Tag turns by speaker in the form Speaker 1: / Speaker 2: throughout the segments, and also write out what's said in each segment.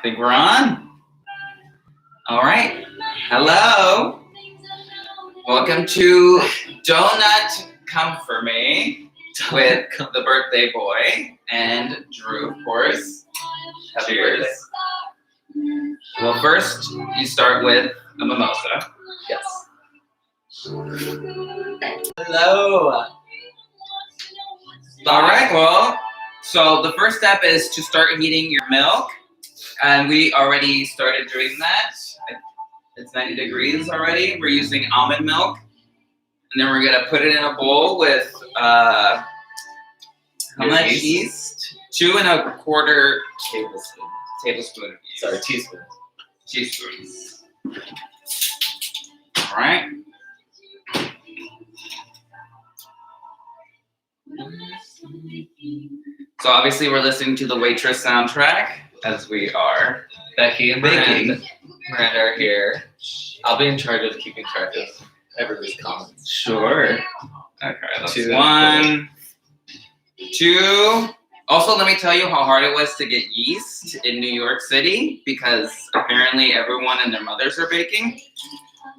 Speaker 1: think we're on. All right. Hello. Welcome to Donut Come For Me with the birthday boy and Drew, of course. Cheers. Well, first you start with a mimosa.
Speaker 2: Yes. Hello.
Speaker 1: All right. Well, so the first step is to start heating your milk. And we already started doing that. It's 90 degrees already. We're using almond milk. And then we're going to put it in a bowl with how much yeast? 2¼ tablespoon of yeast.
Speaker 2: Sorry, teaspoon.
Speaker 1: Teaspoons. All right. So obviously we're listening to the Waitress soundtrack as we are.
Speaker 2: Becky and
Speaker 1: baking.
Speaker 2: Miranda are here. I'll be in charge of keeping track of everybody's comments.
Speaker 1: Sure. Okay, that's
Speaker 2: 2.
Speaker 1: 1, 2. Also, let me tell you how hard it was to get yeast in New York City because apparently everyone and their mothers are baking.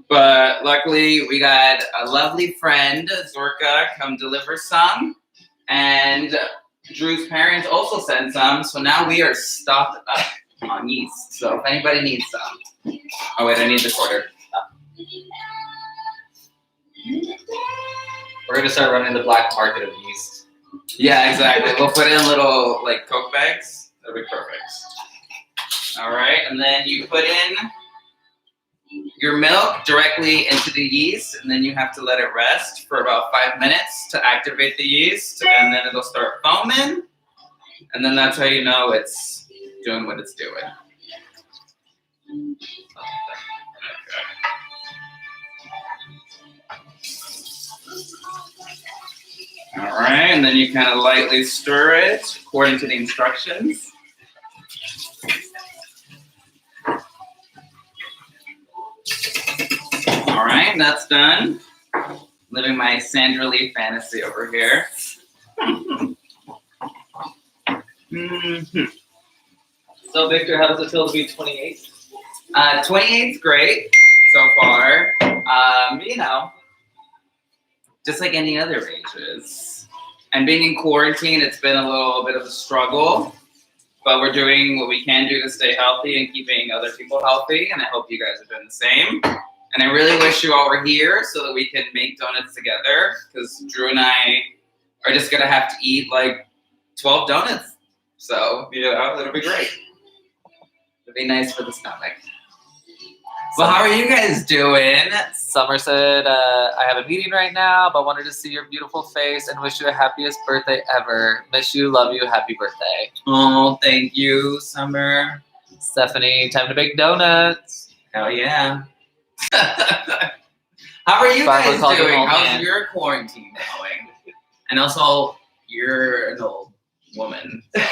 Speaker 1: But luckily, we got a lovely friend, Zorka, come deliver some. And Drew's parents also sent some. So now we are stocked up on yeast. So if anybody needs some. Oh, wait, I need the quarter.
Speaker 2: We're going to start running the black market of yeast.
Speaker 1: Yeah, exactly. We'll put it in little, like, Coke bags. That'll be perfect. All right, and then you put in your milk directly into the yeast, and then you have to let it rest for about 5 minutes to activate the yeast, and then it'll start foaming, and then that's how you know it's doing what it's doing. All right, and then you kind of lightly stir it according to the instructions. All right, that's done. Living my Sandra Lee fantasy over here.
Speaker 2: So, Victor, how does it feel to be 28?
Speaker 1: 28's great so far. You know, just like any other ages. And being in quarantine, it's been a little bit of a struggle, but we're doing what we can do to stay healthy and keeping other people healthy, and I hope you guys are doing the same. And I really wish you all were here so that we could make donuts together, because Drew and I are just going to have to eat like 12 donuts. So, you know, it'll be great. It'll be nice for the stomach. Well, how are you guys doing?
Speaker 2: Summer said, I have a meeting right now, but wanted to see your beautiful face and wish you the happiest birthday ever. Miss you, love you, happy birthday.
Speaker 1: Oh, thank you, Summer.
Speaker 2: Stephanie, time to bake donuts.
Speaker 1: Hell yeah. How are you guys doing? How's your quarantine going? And also, you're an old woman. So.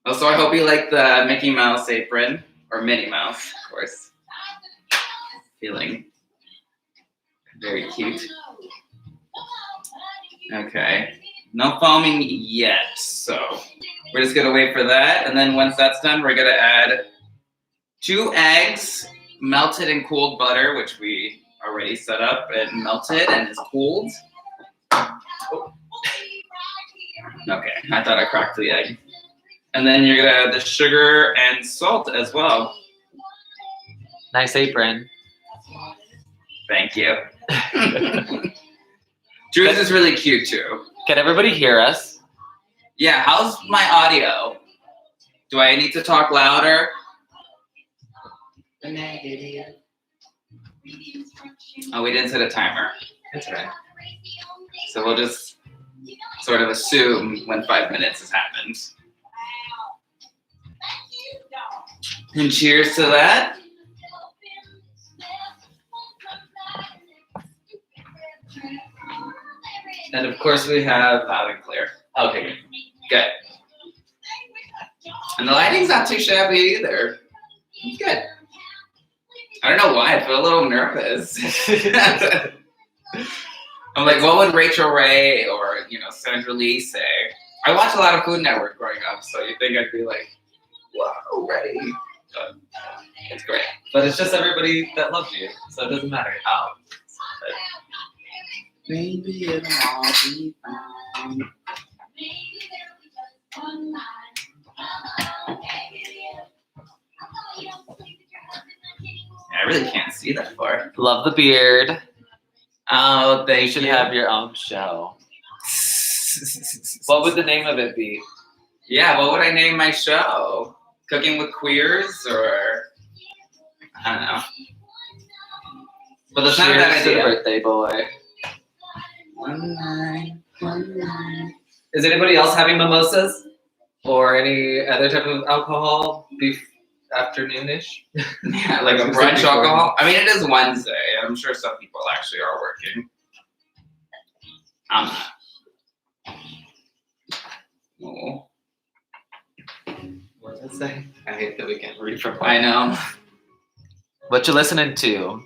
Speaker 1: Also, I hope you like the Mickey Mouse apron. Or Minnie Mouse, of course. Feeling very cute. Okay. No foaming yet, so we're just gonna wait for that. And then once that's done, we're gonna add 2 eggs, melted and cooled butter, which we already set up and melted and is cooled. Okay, I thought I cracked the egg. And then you're gonna add the sugar and salt as well.
Speaker 2: Nice apron.
Speaker 1: Thank you. Drew's is really cute too.
Speaker 2: Can everybody hear us?
Speaker 1: Yeah, how's my audio? Do I need to talk louder? Oh, we didn't set a timer.
Speaker 2: That's right.
Speaker 1: So we'll just sort of assume when 5 minutes has happened. And cheers to that. And of course we have loud and clear. Okay, good. And the lighting's not too shabby either. It's good. I don't know why, I feel a little nervous. I'm like, what would Rachel Ray or, Sandra Lee say? I watched a lot of Food Network growing up, so you think I'd be like, whoa, ready. But it's great.
Speaker 2: But it's just everybody that loves you, so it doesn't matter.
Speaker 1: Oh. Maybe it'll all be fine. I really can't see that far.
Speaker 2: Love the beard.
Speaker 1: Oh,
Speaker 2: You should have your own show. What would the name of it be?
Speaker 1: Yeah, what would I name my show? Cooking with Queers, or I don't know. But that's not a bad
Speaker 2: Cheers to the
Speaker 1: idea.
Speaker 2: birthday boy.
Speaker 1: One night.
Speaker 2: Is anybody else having mimosas or any other type of alcohol afternoonish?
Speaker 1: Yeah, like a brunch alcohol. I mean, it is Wednesday. I'm sure some people actually are working. I'm not. Oh.
Speaker 2: What does it say? I hate that we can't read from.
Speaker 1: I know.
Speaker 2: What you listening to?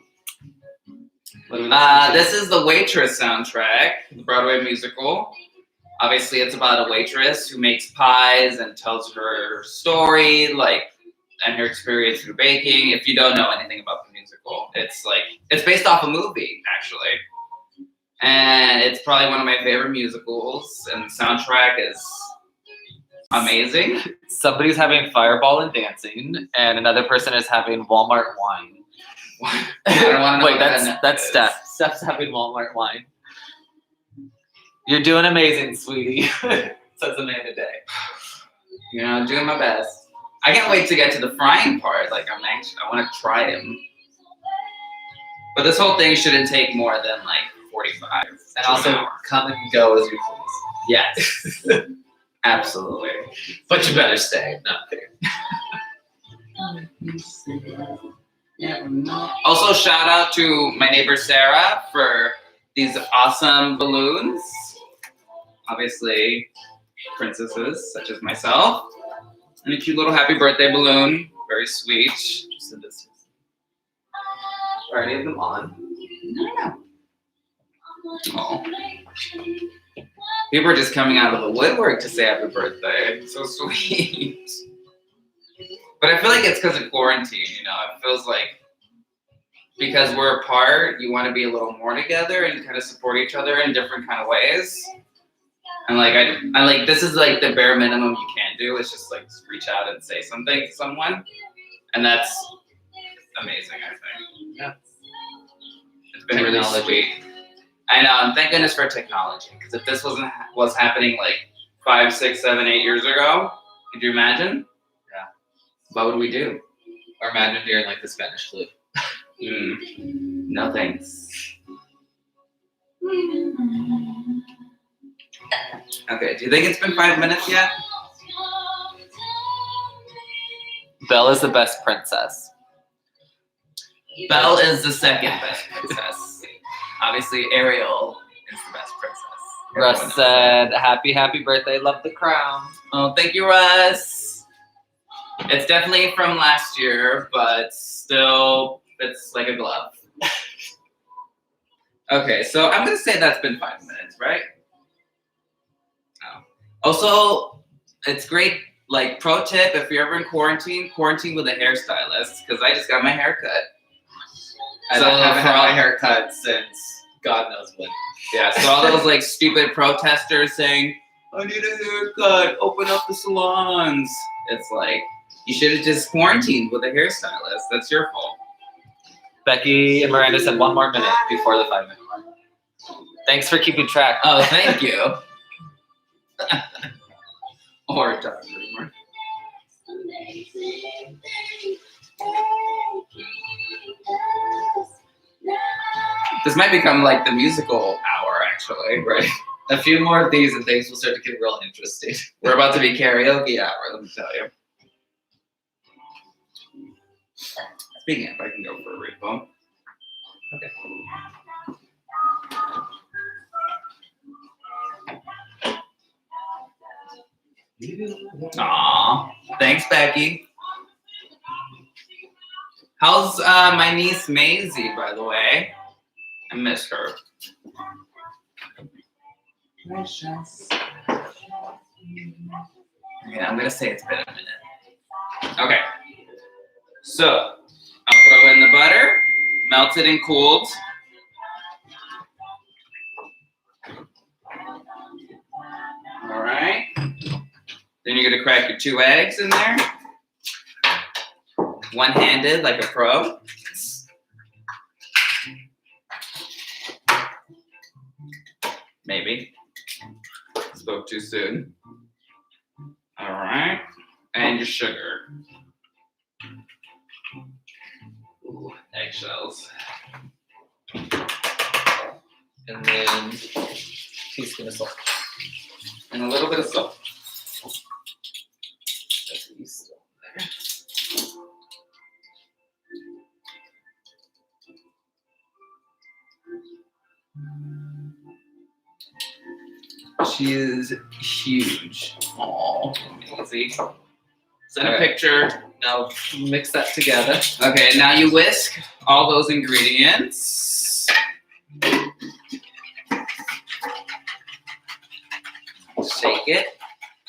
Speaker 2: What are we listening to?
Speaker 1: This is the Waitress soundtrack, the Broadway musical. Obviously, it's about a waitress who makes pies and tells her story, and her experience through baking. If you don't know anything about the musical, it's based off a movie, actually. And it's probably one of my favorite musicals, and the soundtrack is amazing.
Speaker 2: Somebody's having Fireball and dancing, and another person is having Walmart wine.
Speaker 1: I don't want to know.
Speaker 2: Wait,
Speaker 1: what that
Speaker 2: that's
Speaker 1: is.
Speaker 2: Steph. Steph's having Walmart wine. You're doing amazing, sweetie, says Amanda Day.
Speaker 1: You know, doing my best. I can't wait to get to the frying part. I'm anxious. I want to try them. But this whole thing shouldn't take more than 45.
Speaker 2: And
Speaker 1: to an
Speaker 2: also,
Speaker 1: hour.
Speaker 2: come and go as you please.
Speaker 1: Yes. Absolutely.
Speaker 2: But you better stay. No, I'm kidding.
Speaker 1: Also, shout out to my neighbor Sarah for these awesome balloons. Obviously, princesses such as myself. And a cute little happy birthday balloon. Very sweet. Just in this.
Speaker 2: Are any of them on?
Speaker 1: No. Oh. People are just coming out of the woodwork to say happy birthday. So sweet. But I feel like it's because of quarantine, It feels like because we're apart, you want to be a little more together and kind of support each other in different kind of ways. And I this is the bare minimum you can do is just reach out and say something to someone. And that's amazing, I think.
Speaker 2: Yeah.
Speaker 1: It's been really sweet. I know, and thank goodness for technology. Because if this was happening 5, 6, 7, 8 years ago, could you imagine?
Speaker 2: Yeah.
Speaker 1: What would we do?
Speaker 2: Or imagine during the Spanish flu.
Speaker 1: No thanks. Okay, do you think it's been 5 minutes yet?
Speaker 2: Belle is the best princess.
Speaker 1: Belle is the second best princess. Obviously, Ariel is the best princess. Everyone knows
Speaker 2: Russ said, happy birthday, love the crown.
Speaker 1: Oh, thank you, Russ. It's definitely from last year, but still, it's like a glove. Okay, so I'm going to say that's been 5 minutes, right? Oh. Also, it's great, pro tip, if you're ever in quarantine with a hairstylist, because I just got my hair cut.
Speaker 2: I haven't had my hair cut since God knows when.
Speaker 1: Yeah, so all those stupid protesters saying, I need a haircut, open up the salons. It's you should have just quarantined with a hairstylist. That's your fault.
Speaker 2: Becky and Miranda said 1 more minute before the 5 minute mark. Thanks for keeping track.
Speaker 1: Oh, thank you. Or Dr. Rumor. This might become the musical hour, actually, right?
Speaker 2: A few more of these and things will start to get real interesting.
Speaker 1: We're about to be karaoke hour, let me tell you. Speaking of, I can go for a refill.
Speaker 2: Okay.
Speaker 1: Aw, thanks, Becky. How's my niece Maisie, by the way? I miss her. Precious. Yeah, I'm gonna say it's been a minute. Okay. So I'll throw in the butter, melted and cooled. All right. Then you're gonna crack your 2 eggs in there. One-handed, like a pro. Maybe. Spoke too soon. All right. And your sugar. Ooh, eggshells.
Speaker 2: And then teaspoon of salt.
Speaker 1: And a little bit of salt.
Speaker 2: That's yeast there.
Speaker 1: She is huge. Oh, amazing. Send a
Speaker 2: Alright.
Speaker 1: picture.
Speaker 2: Now mix that together.
Speaker 1: Okay, now you whisk all those ingredients. Shake it.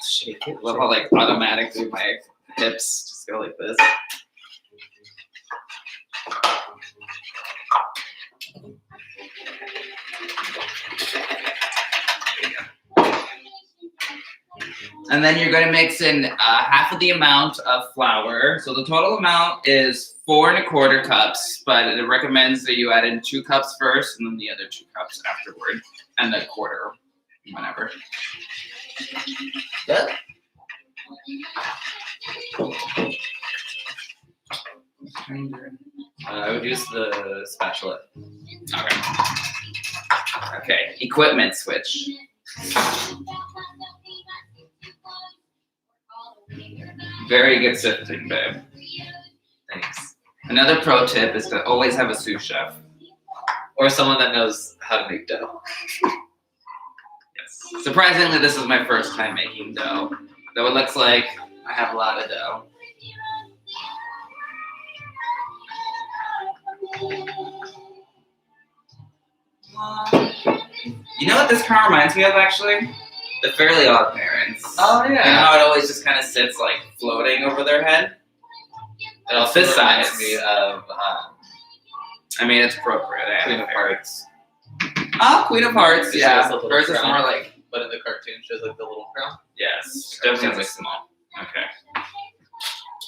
Speaker 2: Shake it.
Speaker 1: I love how like automatically my hips just go like this. And then you're gonna mix in half of the amount of flour. So the total amount is 4 1/4 cups, but it recommends that you add in 2 cups first and then the other 2 cups afterward, and the quarter, whenever.
Speaker 2: Yeah. I would use the spatula.
Speaker 1: Okay. Okay, equipment switch. Very good sifting, babe.
Speaker 2: Thanks.
Speaker 1: Another pro tip is to always have a sous chef.
Speaker 2: Or someone that knows how to make dough.
Speaker 1: Yes. Surprisingly, this is my first time making dough. Though it looks like I have a lot of dough. You know what this kind of reminds me of, actually? The Fairly Odd Parents.
Speaker 2: Oh
Speaker 1: You know
Speaker 2: yeah.
Speaker 1: how it always just kind of sits like floating over their head?
Speaker 2: It also
Speaker 1: This
Speaker 2: reminds
Speaker 1: size.
Speaker 2: me of
Speaker 1: I mean, it's appropriate.
Speaker 2: Queen of Hearts.
Speaker 1: Oh, Queen of Hearts,
Speaker 2: She
Speaker 1: yeah.
Speaker 2: has a little
Speaker 1: Hers is
Speaker 2: crown.
Speaker 1: more like,
Speaker 2: But in the cartoon, she has like the little crown.
Speaker 1: yes, definitely small. Okay.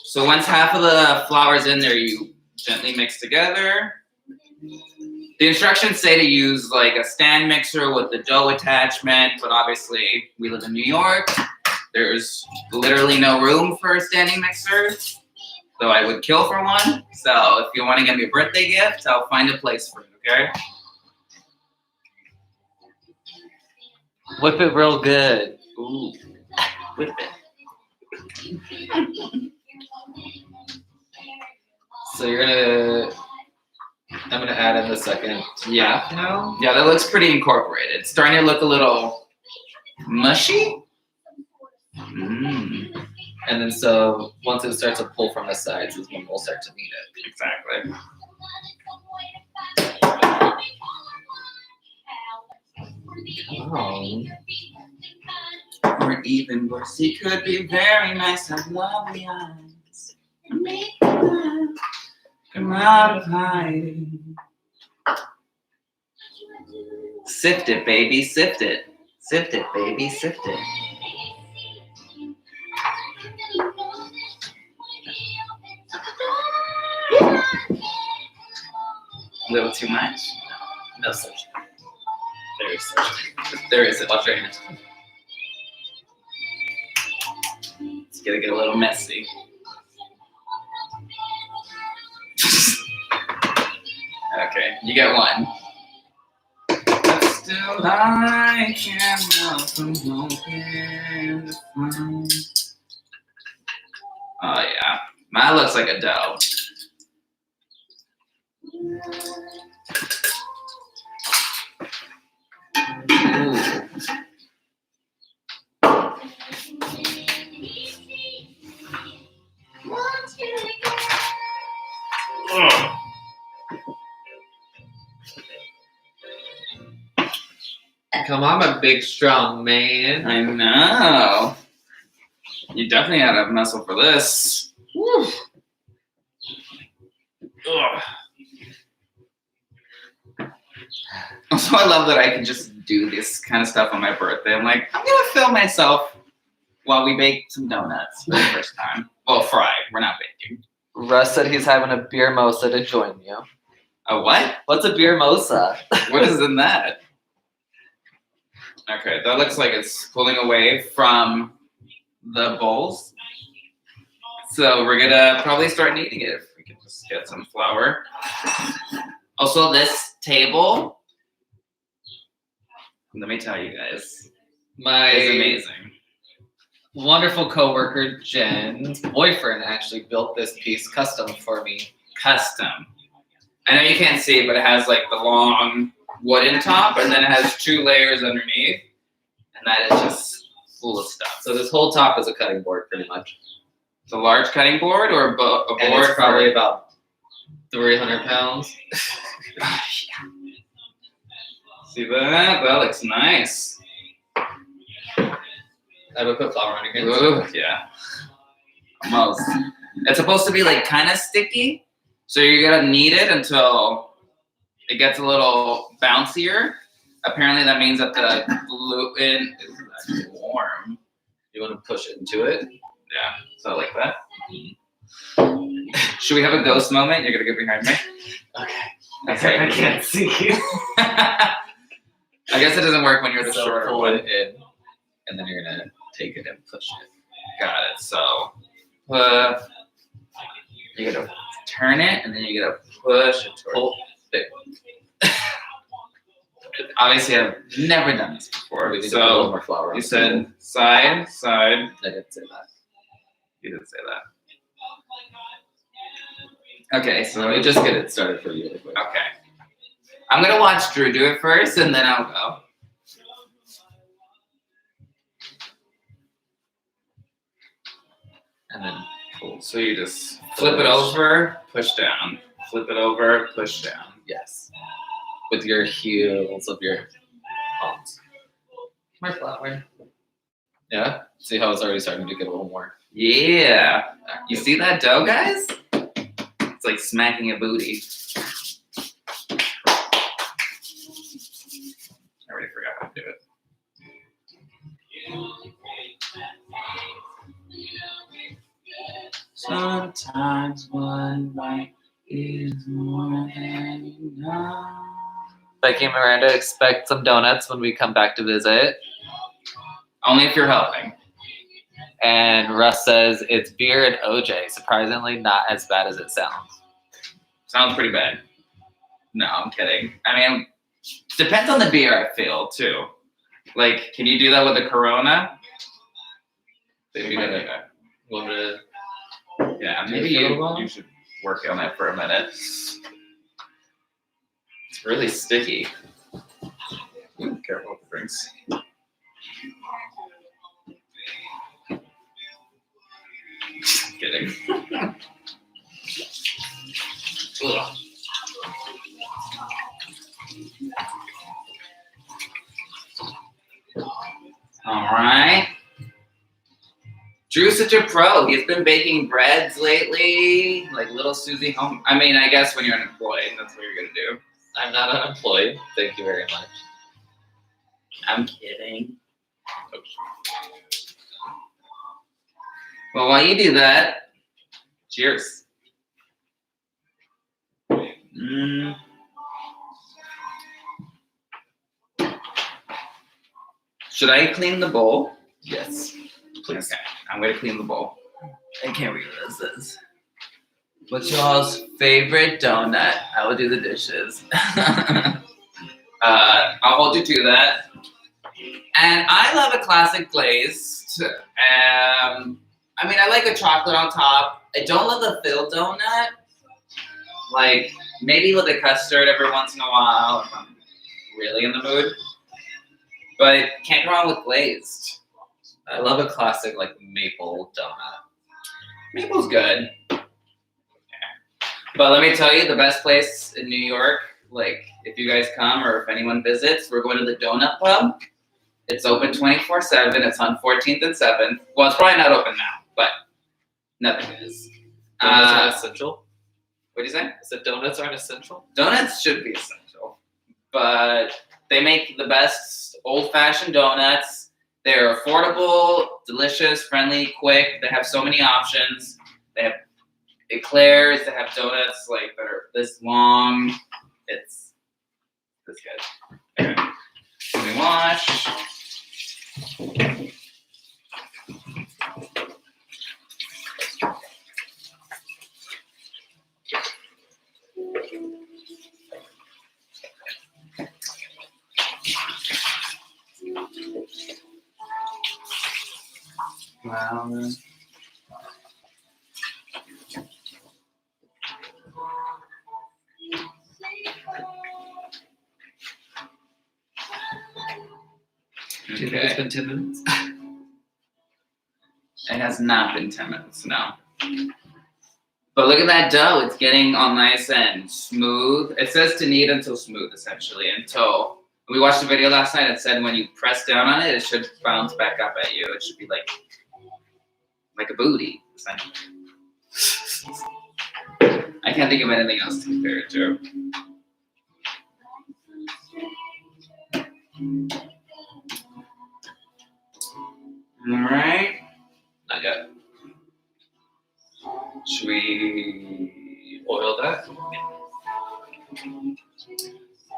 Speaker 1: So once half of the flour's in there, you gently mix together. The instructions say to use like a stand mixer with the dough attachment, but obviously we live in New York. There's literally no room for a standing mixer, though I would kill for one. So if you want to get me a birthday gift, I'll find a place for it, okay?
Speaker 2: Whip it real good.
Speaker 1: Ooh, whip it.
Speaker 2: So you're gonna. I'm gonna add in the second.
Speaker 1: Yeah.
Speaker 2: Now.
Speaker 1: Yeah, that looks pretty incorporated. It's starting to look a little mushy. Mm,
Speaker 2: And then so once it starts to pull from the sides is when we'll start to knead it.
Speaker 1: exactly.
Speaker 2: Oh.
Speaker 1: Or even worse, he could be very nice, have lovely eyes. Make them come out of hiding. Sift it, baby, sift it. Sift it, baby, sift it. A little too much?
Speaker 2: No such.
Speaker 1: There is such. There is such. It's gonna get a little messy. Okay, you get one. But still I can't help from hoping to find. Oh yeah, mine looks like a dough.
Speaker 2: Ooh. come on, I'm a big, strong man.
Speaker 1: I know. You definitely had to have muscle for this. Woo. Ugh. Also, I love that I can just do this kind of stuff on my birthday. I'm like, I'm gonna film myself while we bake some donuts for the first time. Well, fry. We're not baking.
Speaker 2: Russ said he's having a beer mosa to join you.
Speaker 1: A what?
Speaker 2: What's a beer mosa?
Speaker 1: What is in that? Okay, that looks like it's pulling away from the bowls. So we're gonna probably start kneading it if we can just get some flour. Also, this table, let me tell you guys,
Speaker 2: My
Speaker 1: is amazing.
Speaker 2: wonderful coworker Jen's boyfriend actually built this piece custom for me.
Speaker 1: Custom. I know you can't see, but it has like the long wooden top, and then it has 2 layers underneath, and that is just full of stuff.
Speaker 2: So this whole top is a cutting board, pretty much.
Speaker 1: It's a large cutting board or a board?
Speaker 2: And it's probably about 300 pounds.
Speaker 1: See that? That looks nice.
Speaker 2: I would put flour on your hands.
Speaker 1: Ooh, yeah. Almost. It's supposed to be like kind of sticky, so you're gonna knead it until it gets a little bouncier. Apparently, that means that the gluten is warm.
Speaker 2: You want to push it into it?
Speaker 1: Yeah, so like that. Should we have a ghost moment? You're gonna get behind me. Okay.
Speaker 2: I can't see you.
Speaker 1: I guess it doesn't work when you're the
Speaker 2: So
Speaker 1: shorter
Speaker 2: pull
Speaker 1: one.
Speaker 2: it in, and then you're gonna take it and push it.
Speaker 1: Got it. So, you gotta turn it, and then you gotta push it towards.
Speaker 2: Pull it.
Speaker 1: Obviously, I've never done this before.
Speaker 2: We need to put a little
Speaker 1: So
Speaker 2: more flour on
Speaker 1: you
Speaker 2: it.
Speaker 1: said side.
Speaker 2: I didn't say that.
Speaker 1: You didn't say that. Okay, so
Speaker 2: Let me just get it started for you really quick.
Speaker 1: okay. I'm gonna watch Drew do it first, and then I'll go.
Speaker 2: And then pull.
Speaker 1: So you just flip it over, push down. Flip it over, push down.
Speaker 2: Yes. With your heels of your palms. More flour. Yeah? See how it's already starting to get a little more.
Speaker 1: Yeah.
Speaker 2: active.
Speaker 1: You see that dough, guys? It's like smacking a booty. I already forgot how to do it. Sometimes one bite is more than enough.
Speaker 2: Becky and Miranda expect some donuts when we come back to visit.
Speaker 1: Only if you're helping.
Speaker 2: And Russ says it's beer and OJ. Surprisingly, not as bad as it sounds.
Speaker 1: Sounds pretty bad. No, I'm kidding. I mean, depends on the beer, I feel, too. Like, can you do that with a Corona?
Speaker 2: Maybe
Speaker 1: Might
Speaker 2: gotta-
Speaker 1: do that.
Speaker 2: Want me to-
Speaker 1: Yeah,
Speaker 2: Do
Speaker 1: maybe
Speaker 2: it for a little while?
Speaker 1: you should work on that for a minute. It's really sticky. Ooh, careful with the drinks. Kidding. Ugh. All right. Drew's such a pro. He's been baking breads lately, like little Susie home. I mean, I guess when you're unemployed, that's what you're gonna do.
Speaker 2: I'm not unemployed. Thank you very much.
Speaker 1: I'm kidding. Well, while you do that, cheers. Mm. Should I clean the bowl?
Speaker 2: Yes. Please.
Speaker 1: Okay, I'm gonna clean the bowl. I can't read what this is. What's y'all's favorite donut? I will do the dishes. I'll hold you to that. And I love a classic glazed. I mean, I like a chocolate on top. I don't love the filled donut. Like, maybe with a custard every once in a while if I'm really in the mood. But can't go wrong with glazed.
Speaker 2: I love a classic like maple donut.
Speaker 1: Maple's good. But let me tell you, the best place in New York, like if you guys come or if anyone visits, we're going to the Donut Club. It's open 24/7. It's on 14th and 7th. Well, it's probably not open now, but nothing is.
Speaker 2: Donuts aren't essential?
Speaker 1: What do you say?
Speaker 2: Is it donuts aren't essential?
Speaker 1: Donuts should be essential, but they make the best old-fashioned donuts. They're affordable, delicious, friendly, quick. They have so many options. They have eclairs. They have donuts like that are this long. It's this good. Okay. Let me wash. Wow.
Speaker 2: Do you think it's been 10 minutes?
Speaker 1: It has not been 10 minutes, no. But look at that dough. It's getting all nice and smooth. It says to knead until smooth, essentially. Until we watched the video last night. It said when you press down on it, it should bounce back up at you. It should be like a booty, essentially. I can't think of anything else to compare it to. All right.
Speaker 2: Not yet.
Speaker 1: Should we
Speaker 2: Oil that?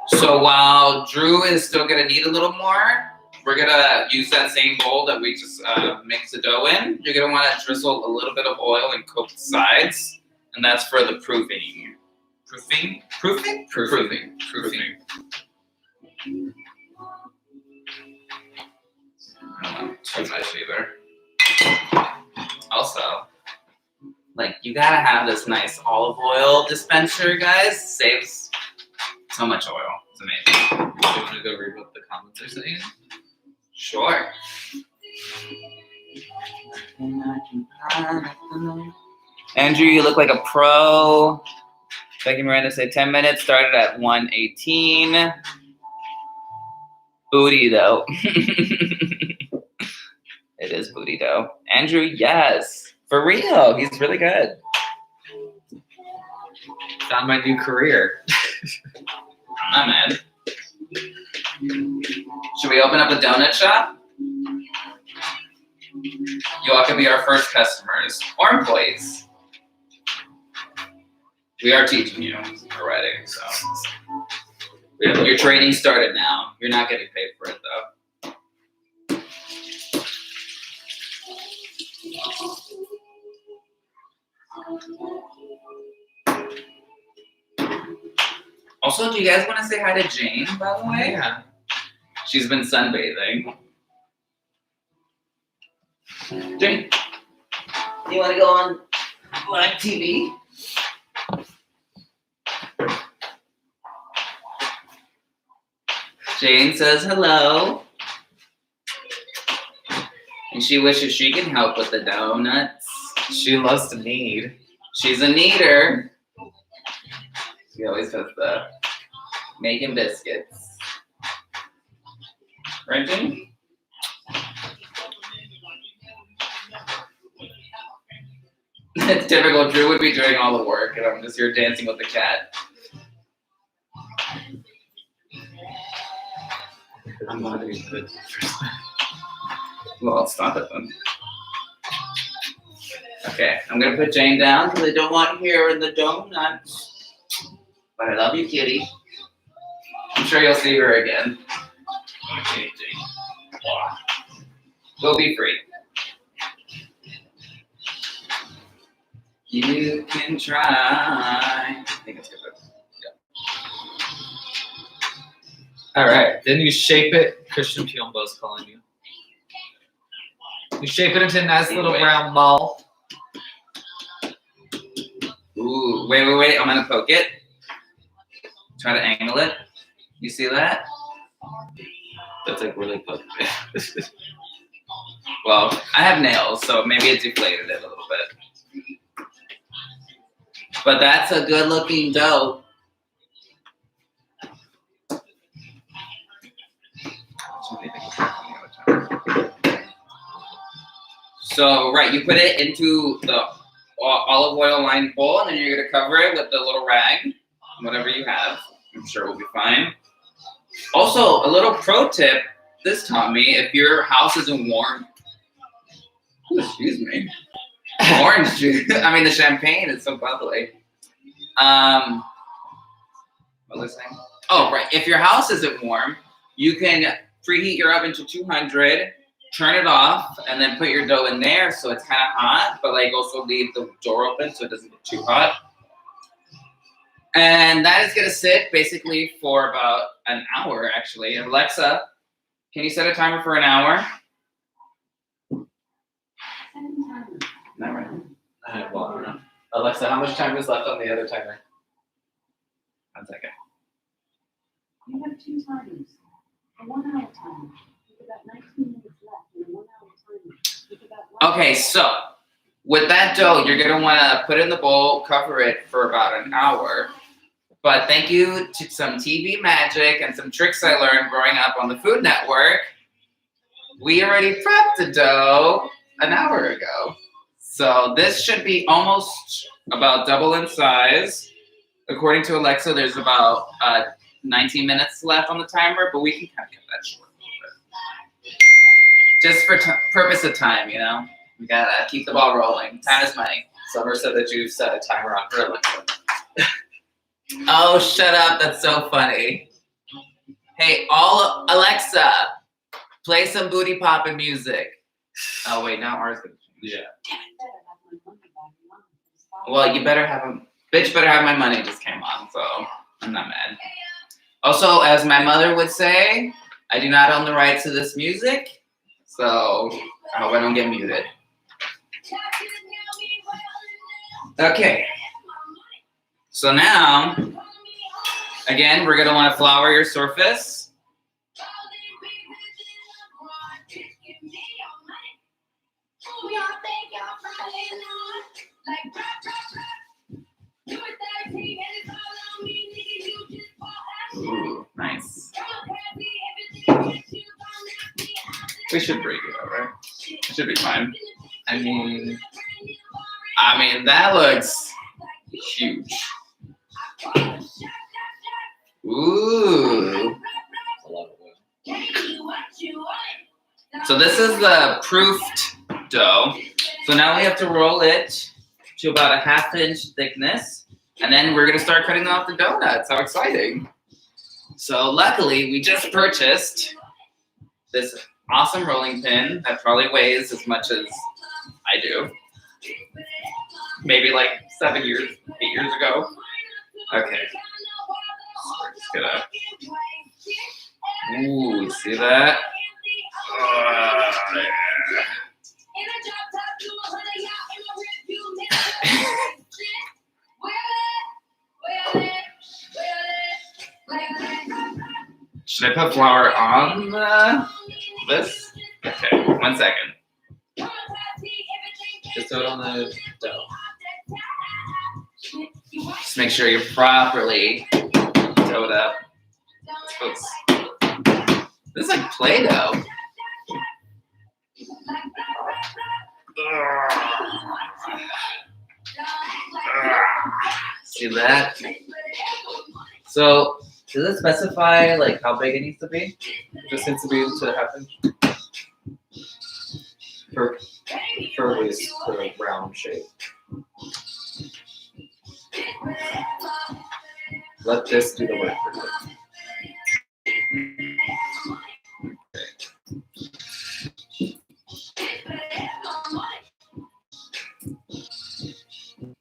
Speaker 1: So while Drew is still gonna need a little more, we're gonna use that same bowl that we just mixed the dough in. You're gonna wanna drizzle a little bit of oil and coat the sides, and that's for the proofing. Proofing. I don't know, too much either. Also, like, you gotta have this nice olive oil dispenser, guys. Saves so much oil. It's amazing.
Speaker 2: Do you want to go read what the comments are saying?
Speaker 1: Sure. Andrew, you look like a pro. Becky Miranda said 10 minutes, started at 1:18. Booty though. It is booty dough. Andrew, yes. For real. He's really good.
Speaker 2: Found my new career.
Speaker 1: I'm not mad. Should we open up a donut shop? You all could be our first customers or employees. We are teaching you already, so your training started now. You're not getting paid for it though. Also, do you guys want to say hi to Jane, by the way?
Speaker 2: Yeah.
Speaker 1: She's been sunbathing. Jane, you want to go on live TV? Jane says hello. And she wishes she can help with the donuts.
Speaker 2: She loves to knead.
Speaker 1: She's a kneader. She always does the making biscuits. Right, Jane? It's typical. Drew would be doing all the work, and I'm just here dancing with the cat.
Speaker 2: I'm not even good.
Speaker 1: Well, I'll stop it then. Okay, I'm gonna put Jane down because I don't want her in the donuts. But I love you, kitty. I'm sure you'll see her again. Okay, Jane. We'll be free. You can try. I think it's good.
Speaker 2: All right. Then you shape it. Christian Piombo's calling you. You shape it into a nice little round ball.
Speaker 1: Ooh, wait. I'm gonna poke it. Try to angle it. You see that?
Speaker 2: That's like really poked.
Speaker 1: Well, I have nails, so maybe it deflated it a little bit. But that's a good looking dough. So, right, you put it into the olive oil lined bowl, and then you're gonna cover it with the little rag, whatever you have. I'm sure we'll be fine. Also, a little pro tip this taught me: if your house isn't warm, excuse me, orange juice. I mean, the champagne is so bubbly. What was I saying? Oh, right. If your house isn't warm, you can preheat your oven to 200, turn it off, and then put your dough in there so it's kind of hot, but like also leave the door open so it doesn't get too hot. And that is gonna sit basically for about an hour, actually. Alexa, can you set a timer for an hour? Not right.
Speaker 2: Well, I don't know. Alexa, how much time is left on the other timer?
Speaker 1: 1 second.
Speaker 3: You have 2 timers. A 1 hour timer with about 19 minutes left, and a 1 hour timer with about 1
Speaker 1: Okay, so with that dough, you're gonna wanna put it in the bowl, cover it for about an hour. But thank you to some TV magic and some tricks I learned growing up on the Food Network, we already prepped the dough an hour ago. So this should be almost about double in size. According to Alexa, there's about 19 minutes left on the timer, but we can kind of cut that short a little bit. Just for purpose of time, you know? We gotta keep the ball rolling. Time is money.
Speaker 2: Summer said that you set a timer on her Alexa.
Speaker 1: Oh, shut up. That's so funny. Hey, Alexa, play some booty poppin' music. Oh, wait, now ours gonna change.
Speaker 2: Yeah.
Speaker 1: Well, you better have a bitch better have my money just came on, so I'm not mad. Also, as my mother would say, I do not own the rights to this music, so I hope I don't get muted. Okay. So now, again, we're gonna want to flour your surface. Ooh, nice. We should break it over. It should be fine.
Speaker 2: I mean,
Speaker 1: that looks huge. Ooh.
Speaker 2: a lot of wood.
Speaker 1: So this is the proofed dough. So now we have to roll it to about a 1/2 inch thickness. And then we're gonna start cutting off the donuts. How exciting. So luckily we just purchased this awesome rolling pin that probably weighs as much as I do. Maybe like 8 years ago. Okay. So we're just gonna. Ooh, see that? Yeah. Should I put flour on this? Okay, 1 second.
Speaker 2: Just throw it on the dough.
Speaker 1: Just make sure you're properly doughed up. This is like Play-Doh. See that? So, does it specify like how big it needs to be?
Speaker 2: Just needs to be to 1/2 inch. Preferably for a round shape. Let this do the work for you.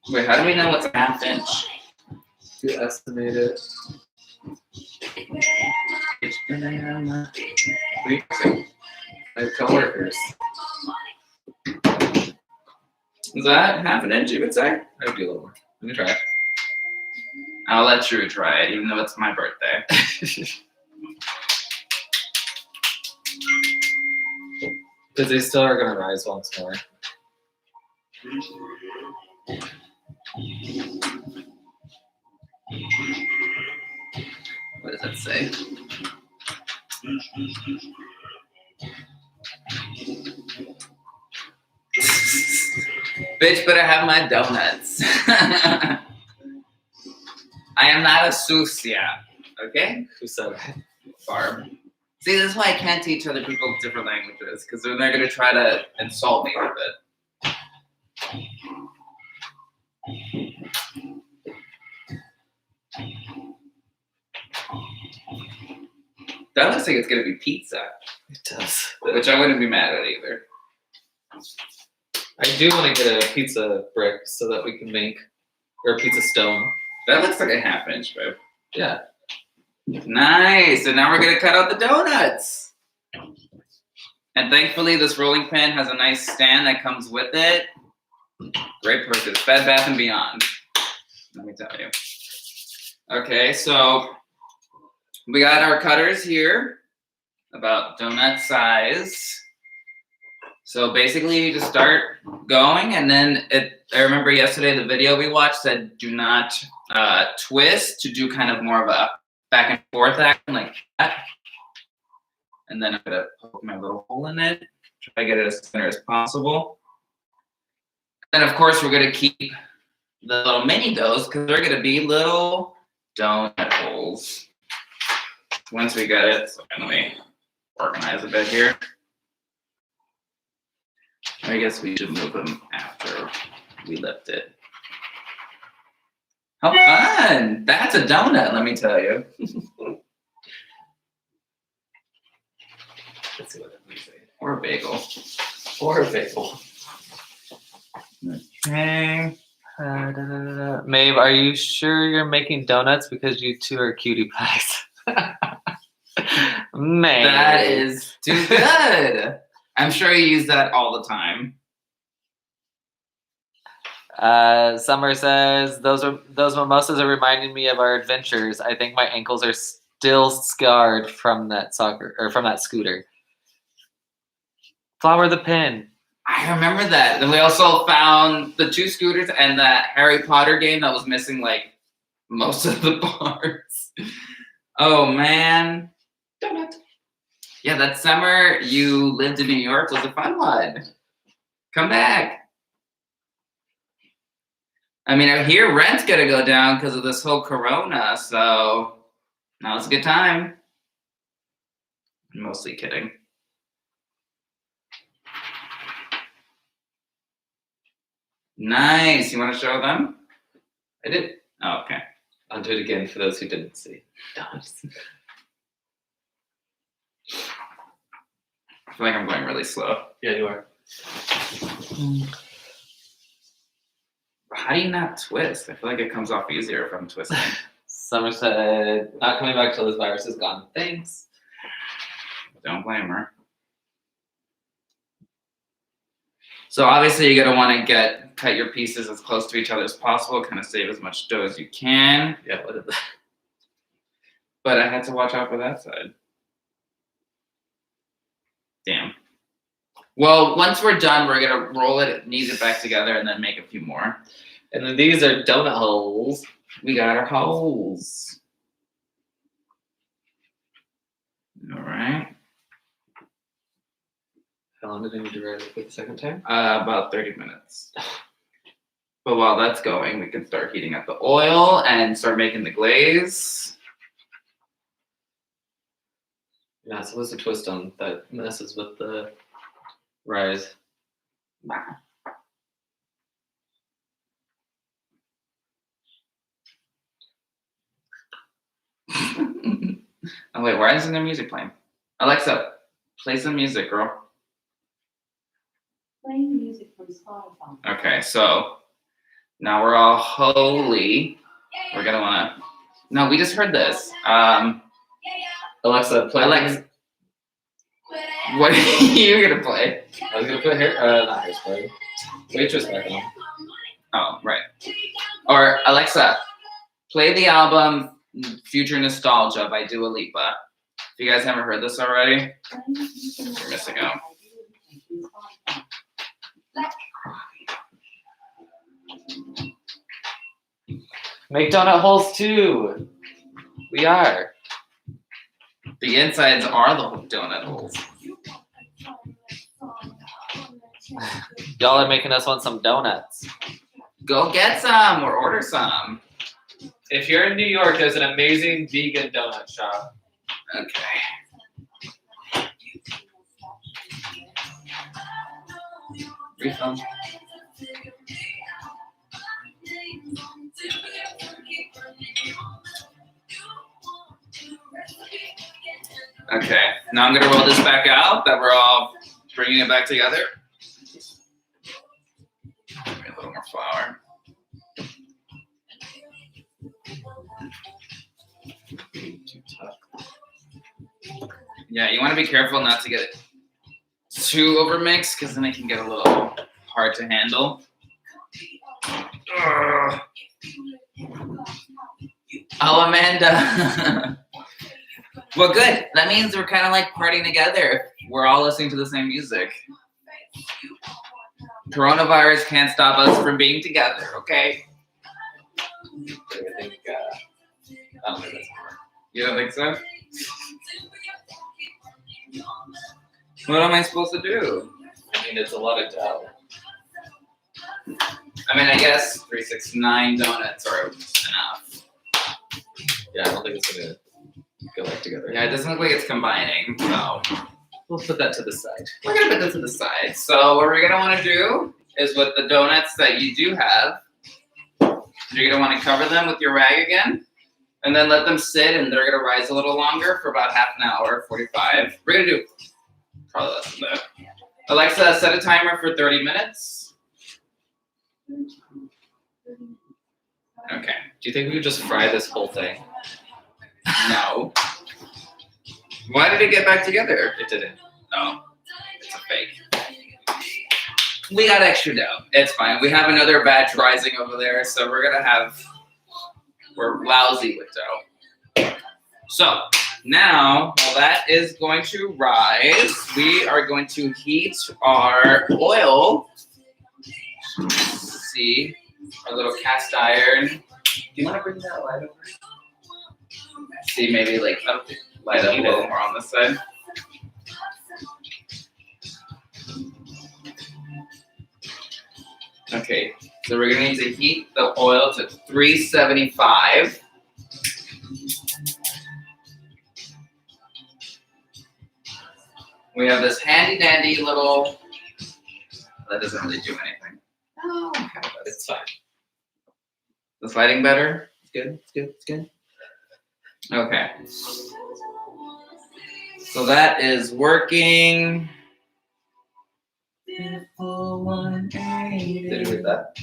Speaker 1: Wait, how do we know what's a 1/2 inch?
Speaker 2: You estimate it. My coworkers.
Speaker 1: Is that 1/2 inch, you would say?
Speaker 2: I would do a little more.
Speaker 1: Let me try it. I'll let Drew try it, even though it's my birthday.
Speaker 2: Because they still are gonna rise once more.
Speaker 1: What does that say? Bitch, better have my donuts. I am not a sucia, okay?
Speaker 2: Who said it?
Speaker 1: Barb. See, this is why I can't teach other people different languages, because then they're going to try to insult me with it. That looks like it's going to be pizza,
Speaker 2: It does.
Speaker 1: which I wouldn't be mad at either.
Speaker 2: I do want to get a pizza brick so that we can make, or a pizza stone.
Speaker 1: That looks like a half inch, babe.
Speaker 2: Yeah.
Speaker 1: Nice. And now we're going to cut out the donuts. And thankfully, this rolling pin has a nice stand that comes with it. Great purchase. Bed Bath & Beyond. Let me tell you. Okay, so we got our cutters here, about donut size. So basically, you just start going, and then I remember yesterday the video we watched said do not twist, to do kind of more of a back and forth action like that. And then I'm gonna poke my little hole in it, try to get it as center as possible. And of course, we're gonna keep the little mini doughs because they're gonna be little donut holes. Once we get it, so let me organize a bit here. I guess we should move them after we lift it. How fun! That's a donut, let me tell you.
Speaker 2: Let's see what we say.
Speaker 1: Or a bagel.
Speaker 2: Or a bagel.
Speaker 1: Okay.
Speaker 2: Maeve, are you sure you're making donuts because you two are cutie pies? Maeve.
Speaker 1: That is too good. I'm sure you use that all the time.
Speaker 2: Summer says those mimosas are reminding me of our adventures. I think my ankles are still scarred from that scooter. Flower the pin.
Speaker 1: I remember that. Then we also found the 2 scooters and that Harry Potter game that was missing like most of the parts. Oh man. Donut. Yeah, that summer you lived in New York was a fun one. Come back. I mean, I hear rent's gonna go down because of this whole corona, so now it's a good time. I'm mostly kidding. Nice. You want to show them?
Speaker 2: I did.
Speaker 1: Oh, okay.
Speaker 2: I'll do it again for those who didn't see. Donuts.
Speaker 1: I feel like I'm going really slow.
Speaker 2: Yeah, you are.
Speaker 1: How do you not twist? I feel like it comes off easier if I'm twisting.
Speaker 2: Summer said, not coming back till this virus is gone. Thanks.
Speaker 1: Don't blame her. So obviously you're gonna want to cut your pieces as close to each other as possible, kind of save as much dough as you can.
Speaker 2: Yeah, what is that?
Speaker 1: But I had to watch out for that side. Damn. Well, once we're done, we're gonna roll it, knead it back together, and then make a few more.
Speaker 2: And then these are donut holes.
Speaker 1: We got our holes. All right.
Speaker 2: How long did I need to write it for the second time?
Speaker 1: About 30 minutes. But while that's going, we can start heating up the oil and start making the glaze.
Speaker 2: You're not supposed to twist them. That messes with the rise.
Speaker 1: Oh wait, why isn't there music playing? Alexa, play some music, girl.
Speaker 3: Playing music from Spotify.
Speaker 1: Okay, so now we're all holy. We're gonna wanna. No, we just heard this.
Speaker 2: Alexa, play.
Speaker 1: Alexa, what are you gonna play?
Speaker 2: I was gonna put not hairspray. Waitress back on.
Speaker 1: Oh, right. Or Alexa, play the album Future Nostalgia by Dua Lipa. If you guys haven't heard this already, you're missing out.
Speaker 2: Make donut holes too. We are.
Speaker 1: The insides are the donut holes.
Speaker 2: Y'all are making us want some donuts.
Speaker 1: Go get some or order some.
Speaker 2: If you're in New York, there's an amazing vegan donut shop.
Speaker 1: Okay. Refill. Okay, now I'm gonna roll this back out that we're all bringing it back together. Give me a little more flour. Yeah, you want to be careful not to get it too overmixed because then it can get a little hard to handle. Ugh. Oh, Amanda. Well, good. That means we're kind of like partying together. We're all listening to the same music. Coronavirus can't stop us from being together, okay?
Speaker 2: I think, I don't think that's hard.
Speaker 1: You don't think so? What am I supposed to do?
Speaker 2: I mean, it's a lot of dough.
Speaker 1: I mean, I guess 3, 6, 9 donuts are enough.
Speaker 2: Yeah, I don't think it's gonna go back together.
Speaker 1: Yeah, it doesn't look like it's combining, so
Speaker 2: We'll put that to the side.
Speaker 1: we're gonna put this to the side. So what we're gonna want to do is with the donuts that you do have, you're gonna want to cover them with your rag again, and then let them sit, and they're gonna rise a little longer for about half an hour, 45. We're gonna do probably less than that. Alexa, set a timer for 30 minutes. Okay.
Speaker 2: Do you think we could just fry this whole thing?
Speaker 1: No. Why did it get back together?
Speaker 2: It didn't.
Speaker 1: No, it's a fake. We got extra dough. It's fine. We have another batch rising over there, so we're lousy with dough. So now, while that is going to rise, we are going to heat our oil. See, our little cast iron. Do you want to bring that light over? See, maybe like light up a little more on this side. Okay, so we're gonna need to heat the oil to 375. We have this handy dandy little, that doesn't really do anything. Oh, okay,
Speaker 2: It's fine.
Speaker 1: this lighting better? It's good, it's good, it's good. Okay. So that is working.
Speaker 2: Did you read that?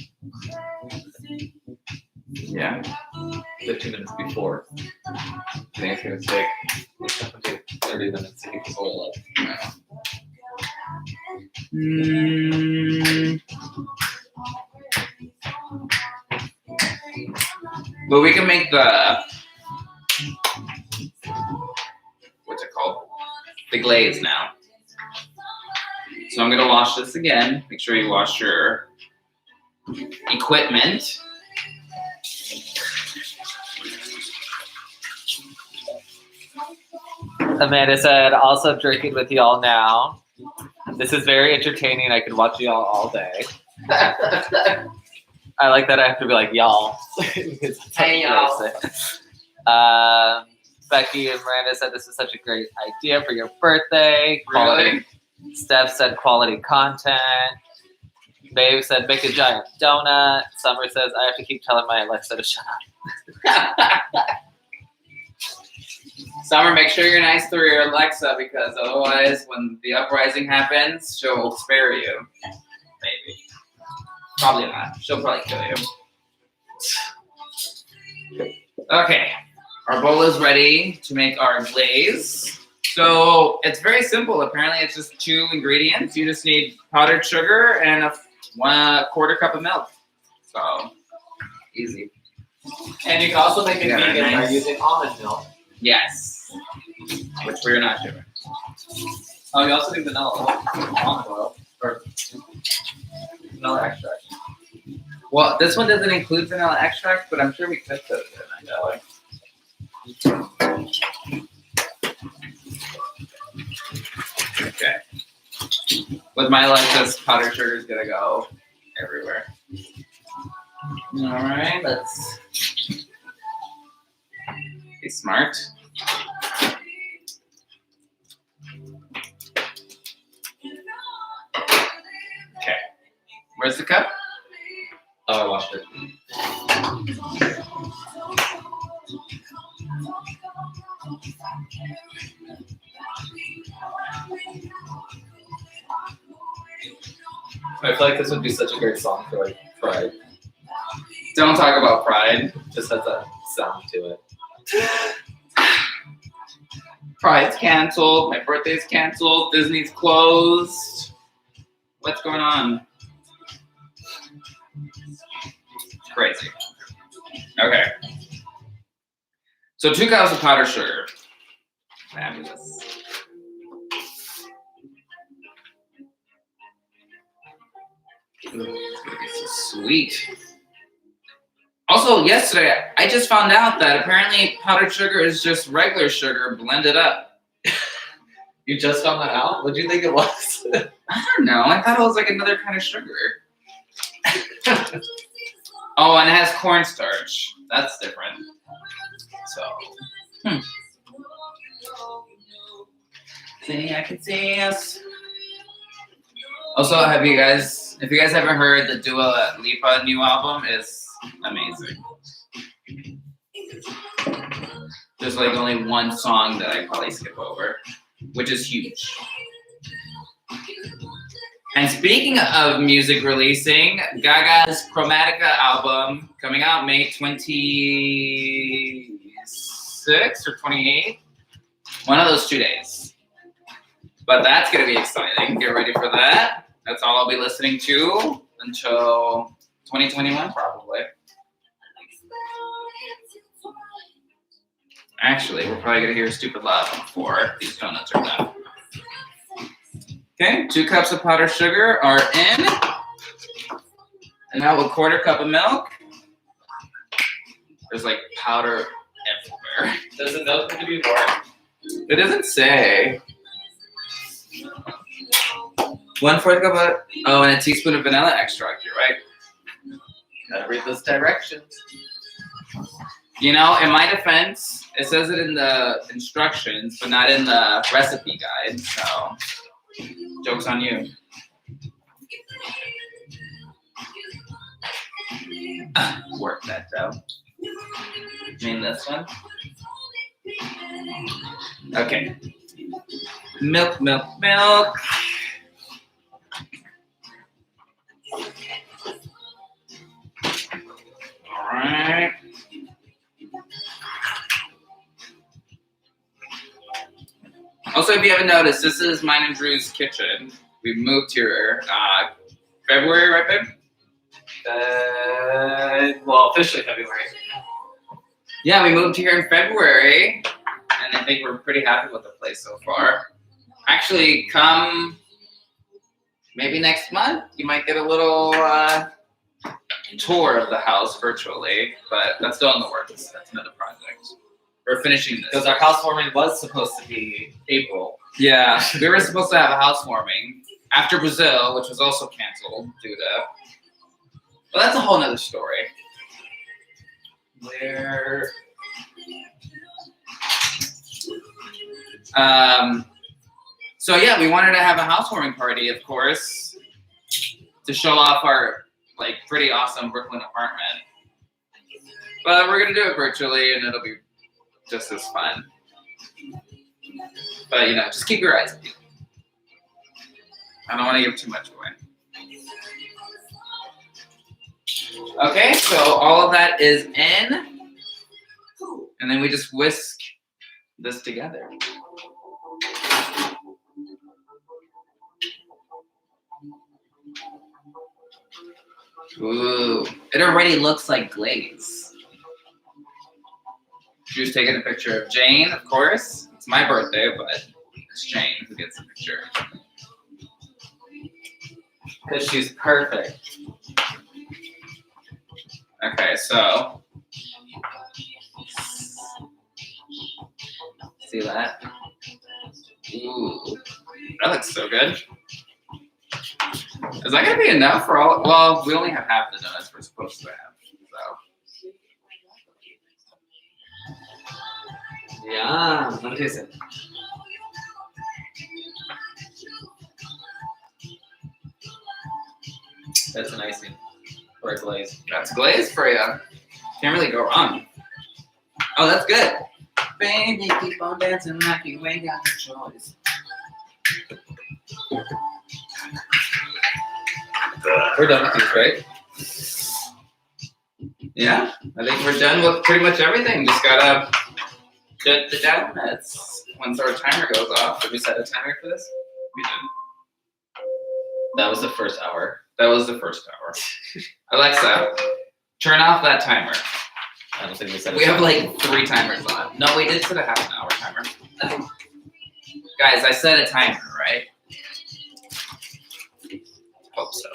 Speaker 1: Yeah.
Speaker 2: 15 minutes before. I think it's gonna take 30 minutes to heat this oil up.
Speaker 1: But we can make the, what's it called? The glaze now. So I'm gonna wash this again. Make sure you wash your equipment.
Speaker 2: Amanda said, also drinking with y'all now. This is very entertaining. I could watch y'all all day. I like that I have to be like y'all.
Speaker 1: Hey, y'all.
Speaker 2: Becky and Miranda said this is such a great idea for your birthday. Quality. Steph said quality content. Babe said make a giant donut. Summer says I have to keep telling my Alexa to shut up.
Speaker 1: Summer, make sure you're nice to your Alexa because otherwise when the uprising happens, she'll spare you. Maybe. Probably not. She'll probably kill you. Okay. Our bowl is ready to make our glaze. So it's very simple. Apparently it's just 2 ingredients. You just need powdered sugar and a 1/4 cup of milk. So easy.
Speaker 2: And you can also make it
Speaker 1: Yeah,
Speaker 2: vegan by
Speaker 1: nice.
Speaker 2: using almond milk.
Speaker 1: Yes. Which we're not doing.
Speaker 2: Oh, you also need vanilla almond oil or vanilla extract.
Speaker 1: Well, this one doesn't include vanilla extract, but I'm sure we could put it in vanilla. Okay. With my life, this powdered sugar is gonna go everywhere. All right, let's be smart. Okay, where's the cup?
Speaker 2: Oh, I washed it. I feel like this would be such a great song for like Pride.
Speaker 1: Don't talk about pride.
Speaker 2: Just has that sound to it.
Speaker 1: Pride's canceled. My birthday's canceled. Disney's closed. What's going on? It's crazy. Okay. So 2 cups of powdered sugar. Fabulous. Ooh, it's gonna be so sweet. Also, yesterday, I just found out that apparently powdered sugar is just regular sugar blended up.
Speaker 2: You just found that out? What do you think it was?
Speaker 1: I don't know. I thought it was like another kind of sugar. Oh, and it has cornstarch. That's different. So, See, I can see us. Also, if you guys haven't heard the Dua Lipa new album, is amazing. There's like only one song that I probably skip over, which is huge. And speaking of music releasing, Gaga's Chromatica album coming out May 26th or 28th. One of those 2 days. But that's going to be exciting. Get ready for that. That's all I'll be listening to until 2021, probably. Actually, we're probably going to hear Stupid Love before these donuts are done. Okay, 2 cups of powdered sugar are in. And now a 1/4 cup of milk. There's like powder everywhere.
Speaker 2: Does the milk need to be warm?
Speaker 1: It doesn't say. 1/4 cup of, and a teaspoon of vanilla extract, you're right.
Speaker 2: Gotta read those directions.
Speaker 1: You know, in my defense, it says it in the instructions, but not in the recipe guide, so joke's on you. Work that though. I mean this one. Okay. Milk, milk, milk. All right. Also, if you haven't noticed, this is mine and Drew's kitchen. We moved here February, right, babe?
Speaker 2: Well, officially February.
Speaker 1: Yeah, we moved here in February, and I think we're pretty happy with the place so far. Actually, come maybe next month, you might get a little tour of the house virtually, but that's still in the works. That's another project. We're finishing this.
Speaker 2: Because our housewarming was supposed to be April.
Speaker 1: Yeah, we were supposed to have a housewarming after Brazil, which was also canceled due to. But that's a whole nother story. Where. So yeah, we wanted to have a housewarming party, of course, to show off our like pretty awesome Brooklyn apartment. But we're gonna do it virtually, and it'll be just as fun. But you know, just keep your eyes peeled. I don't want to give too much away. Okay, so all of that is in, and then we just whisk this together. Ooh, it already looks like glaze. Drew's taking a picture of Jane, of course. It's my birthday, but it's Jane who gets the picture.
Speaker 2: Because she's perfect.
Speaker 1: Okay, so. See that? Ooh, that looks so good. Is that gonna be enough for all? Well, we only have half the donuts we're supposed to have. So
Speaker 2: Yeah, let me taste it. That's an icing or a glaze.
Speaker 1: that's glaze for you. Can't really go wrong. Oh, that's good. Baby, keep on dancing like you ain't got no choice.
Speaker 2: We're done with these, right?
Speaker 1: Yeah, I think we're done with pretty much everything. Just gotta get the donuts once our timer goes off.
Speaker 2: Did we set a timer for this?
Speaker 1: We did.
Speaker 2: That was the first hour.
Speaker 1: That was the first hour. Alexa, turn off that timer.
Speaker 2: I don't think we set.
Speaker 1: We have like 3 timers on. No, we did set a half an hour timer. Guys, I set a timer, right? Hope so.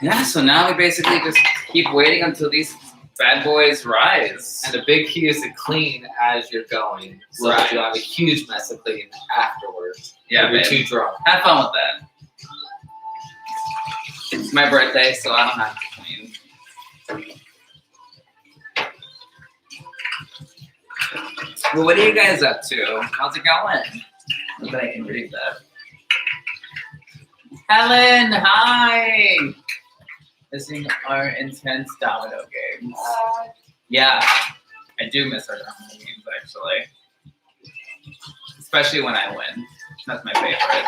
Speaker 1: Yeah, so now we basically just keep waiting until these bad boys rise.
Speaker 2: And the big key is to clean as you're going, so that
Speaker 1: Right.
Speaker 2: you'll have a huge mess to clean afterwards.
Speaker 1: Yeah,
Speaker 2: if you're
Speaker 1: babe.
Speaker 2: too drunk.
Speaker 1: Have fun with that. It's my birthday, so I don't have to clean. Well, what are you guys up to? How's it going? Not that I can read that. Helen, hi! Missing our intense domino games. Yeah, I do miss our domino games, actually. Especially when I win. That's my favorite.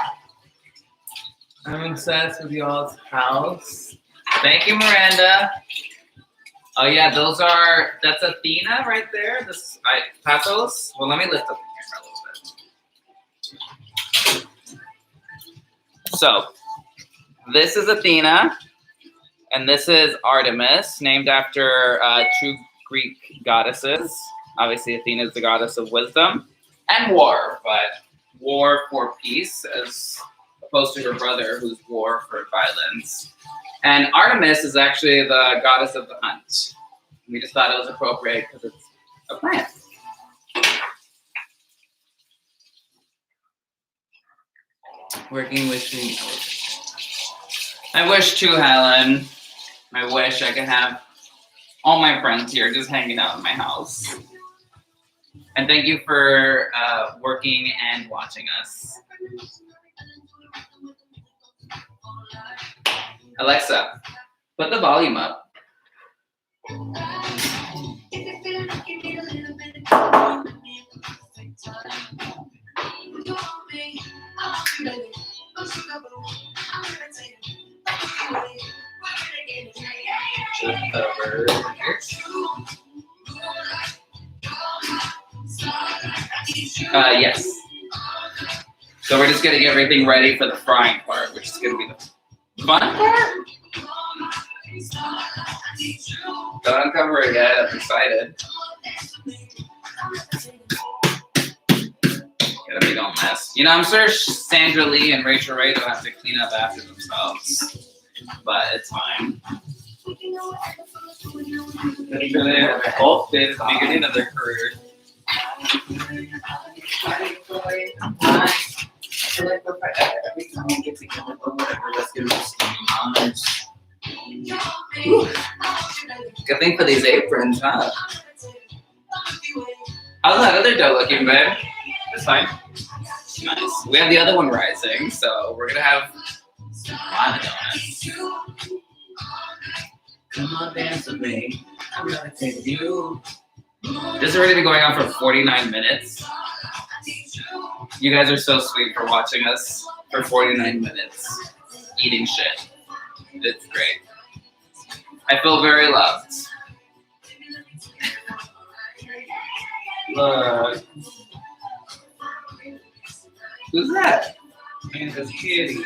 Speaker 1: I'm obsessed with y'all's house. Thank you, Miranda. Oh yeah, that's Athena right there. Pathos. Well, let me lift up the camera a little bit. So, this is Athena, and this is Artemis, named after two Greek goddesses. Obviously, Athena is the goddess of wisdom and war, but war for peace, as opposed to her brother, who's war for violence. And Artemis is actually the goddess of the hunt. We just thought it was appropriate because it's a plant. Working with me. I wish too, Helen. I wish I could have all my friends here just hanging out in my house. And thank you for working and watching us. Alexa, put the volume up. Yes. So we're just gonna get everything ready for the frying part, which is gonna be the fun part. Don't uncover it yet. I'm excited. Get a big old mess. You know, I'm sure Sandra Lee and Rachel Ray don't have to clean up after themselves, but it's fine. They both did at the beginning of their career. Good thing for these aprons, huh? How's that other dough looking, babe? It's fine. Nice. We have the other one rising, so we're gonna have a lot of donuts. Come on, dance with me. I'm gonna take you. This has already been going on for 49 minutes. You guys are so sweet for watching us for 49 minutes eating shit. It's great. I feel very loved. Look. Who's that? Amanda's kitty.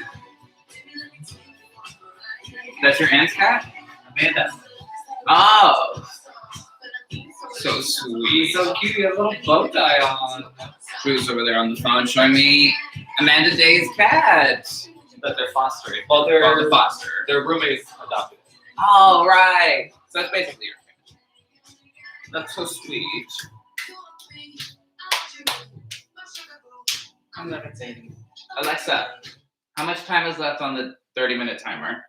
Speaker 1: That's your aunt's cat? Amanda. Oh. So sweet.
Speaker 2: So cute, you have a little bow tie on.
Speaker 1: Drew's over there on the phone showing me Amanda Day's cat.
Speaker 2: But they're fostering. Well,
Speaker 1: Well, the foster.
Speaker 2: their roommates adopted it.
Speaker 1: Oh, right. So that's basically your finished. That's so sweet. I'm not saying. Alexa, how much time is left on the 30-minute timer?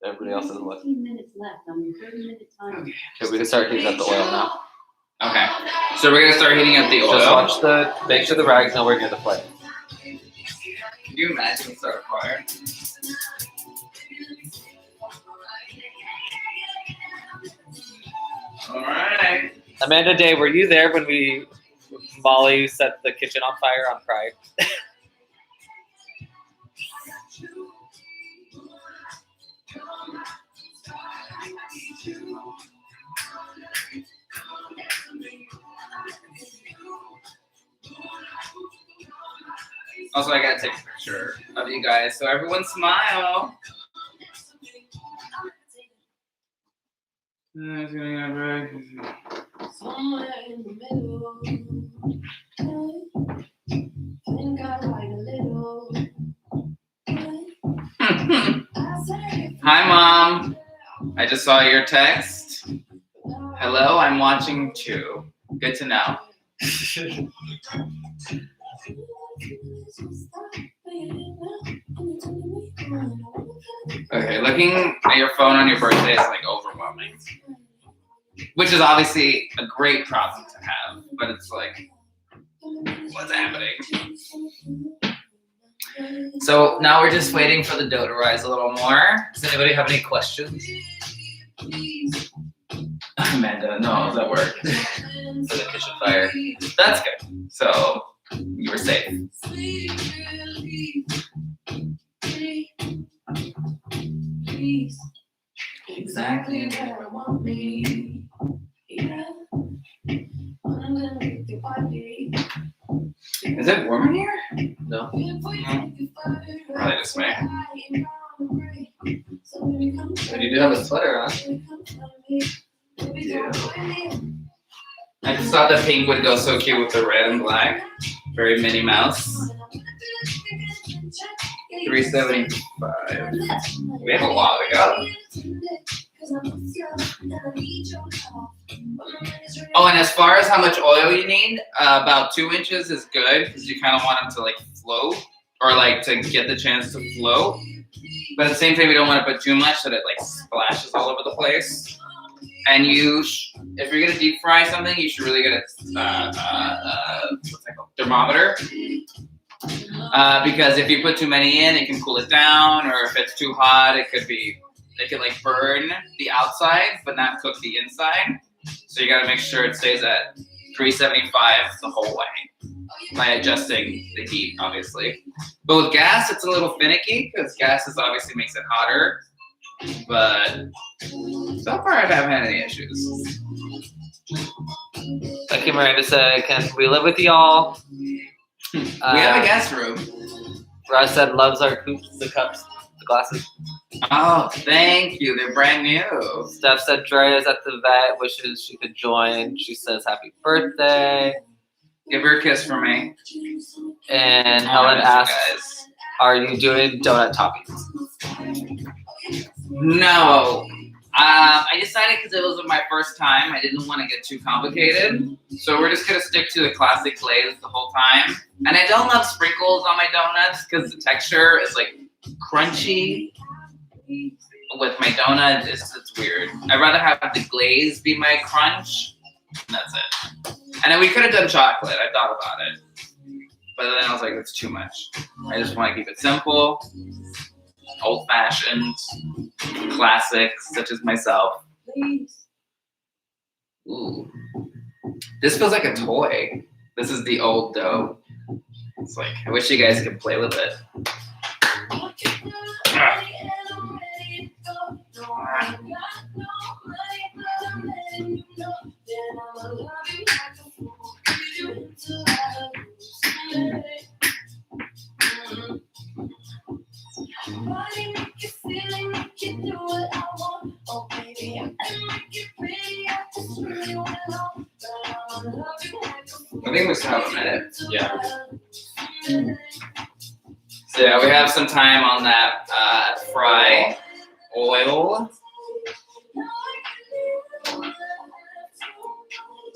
Speaker 2: Everybody else is left.
Speaker 3: 15 minutes left on your 30-minute timer.
Speaker 1: Okay.
Speaker 2: Okay, we can start heating up the oil now.
Speaker 1: Okay. So we're gonna start heating up the oil.
Speaker 2: Just watch make sure the rag's nowhere near the flame.
Speaker 1: Can you imagine start a fire? All right.
Speaker 2: Amanda Day, were you there when Molly set the kitchen on fire on Pride?
Speaker 1: Also, I gotta take a picture of you guys, so everyone smile.
Speaker 4: Somewhere in the middle, think I like a little.
Speaker 1: Hi, Mom. I just saw your text. Hello, I'm watching too. Good to know. Okay, looking at your phone on your birthday is like overwhelming. Which is obviously a great problem to have, but it's like, what's happening? So now we're just waiting for the dough to rise a little more. Does anybody have any questions? Amanda, no, does that work? For the kitchen fire. That's good. So you were safe. Exactly where I want me. Is it warm in here?
Speaker 2: No.
Speaker 1: Probably just me.
Speaker 2: But you do have a sweater on.
Speaker 1: Yeah. I just thought the pink would go so cute with the red and black. Very Minnie Mouse. 375. We have a while to go. Oh, and as far as how much oil you need, about 2 inches is good because you kind of want them to like float or like to get the chance to float. But at the same time, you don't want to put too much so that it like splashes all over the place. And if you're gonna deep fry something, you should really get a what's that called? Thermometer. Because if you put too many in, it can cool it down, or if it's too hot, it could like burn the outside but not cook the inside. So you got to make sure it stays at 375 the whole way by adjusting the heat, obviously. But with gas, it's a little finicky because gas obviously makes it hotter. But so far, I haven't had any issues.
Speaker 2: Becky Miranda said, "Can we live with y'all?"
Speaker 1: We have a guest room.
Speaker 2: Raj said, "Loves our coops, the cups, the glasses."
Speaker 1: Oh, thank you. They're brand new.
Speaker 2: Steph said, "Drea's at the vet, wishes she could join." She says, "Happy birthday."
Speaker 1: Give her a kiss for me.
Speaker 2: And
Speaker 1: Oh,
Speaker 2: Helen
Speaker 1: I miss you
Speaker 2: asks,
Speaker 1: guys.
Speaker 2: "Are you doing donut toppings?"
Speaker 1: No. I decided because it was my first time, I didn't want to get too complicated. So we're just going to stick to the classic glaze the whole time. And I don't love sprinkles on my donuts because the texture is like crunchy. With my donut, it's weird. I'd rather have the glaze be my crunch. And that's it. And then we could have done chocolate. I thought about it. But then I was like, it's too much. I just want to keep it simple. Old-fashioned, classics such as myself. Ooh, this feels like a toy. This is the old dough. It's like I wish you guys could play with it. I think we still have a minute.
Speaker 2: Yeah.
Speaker 1: So yeah, we have some time on that fry oil.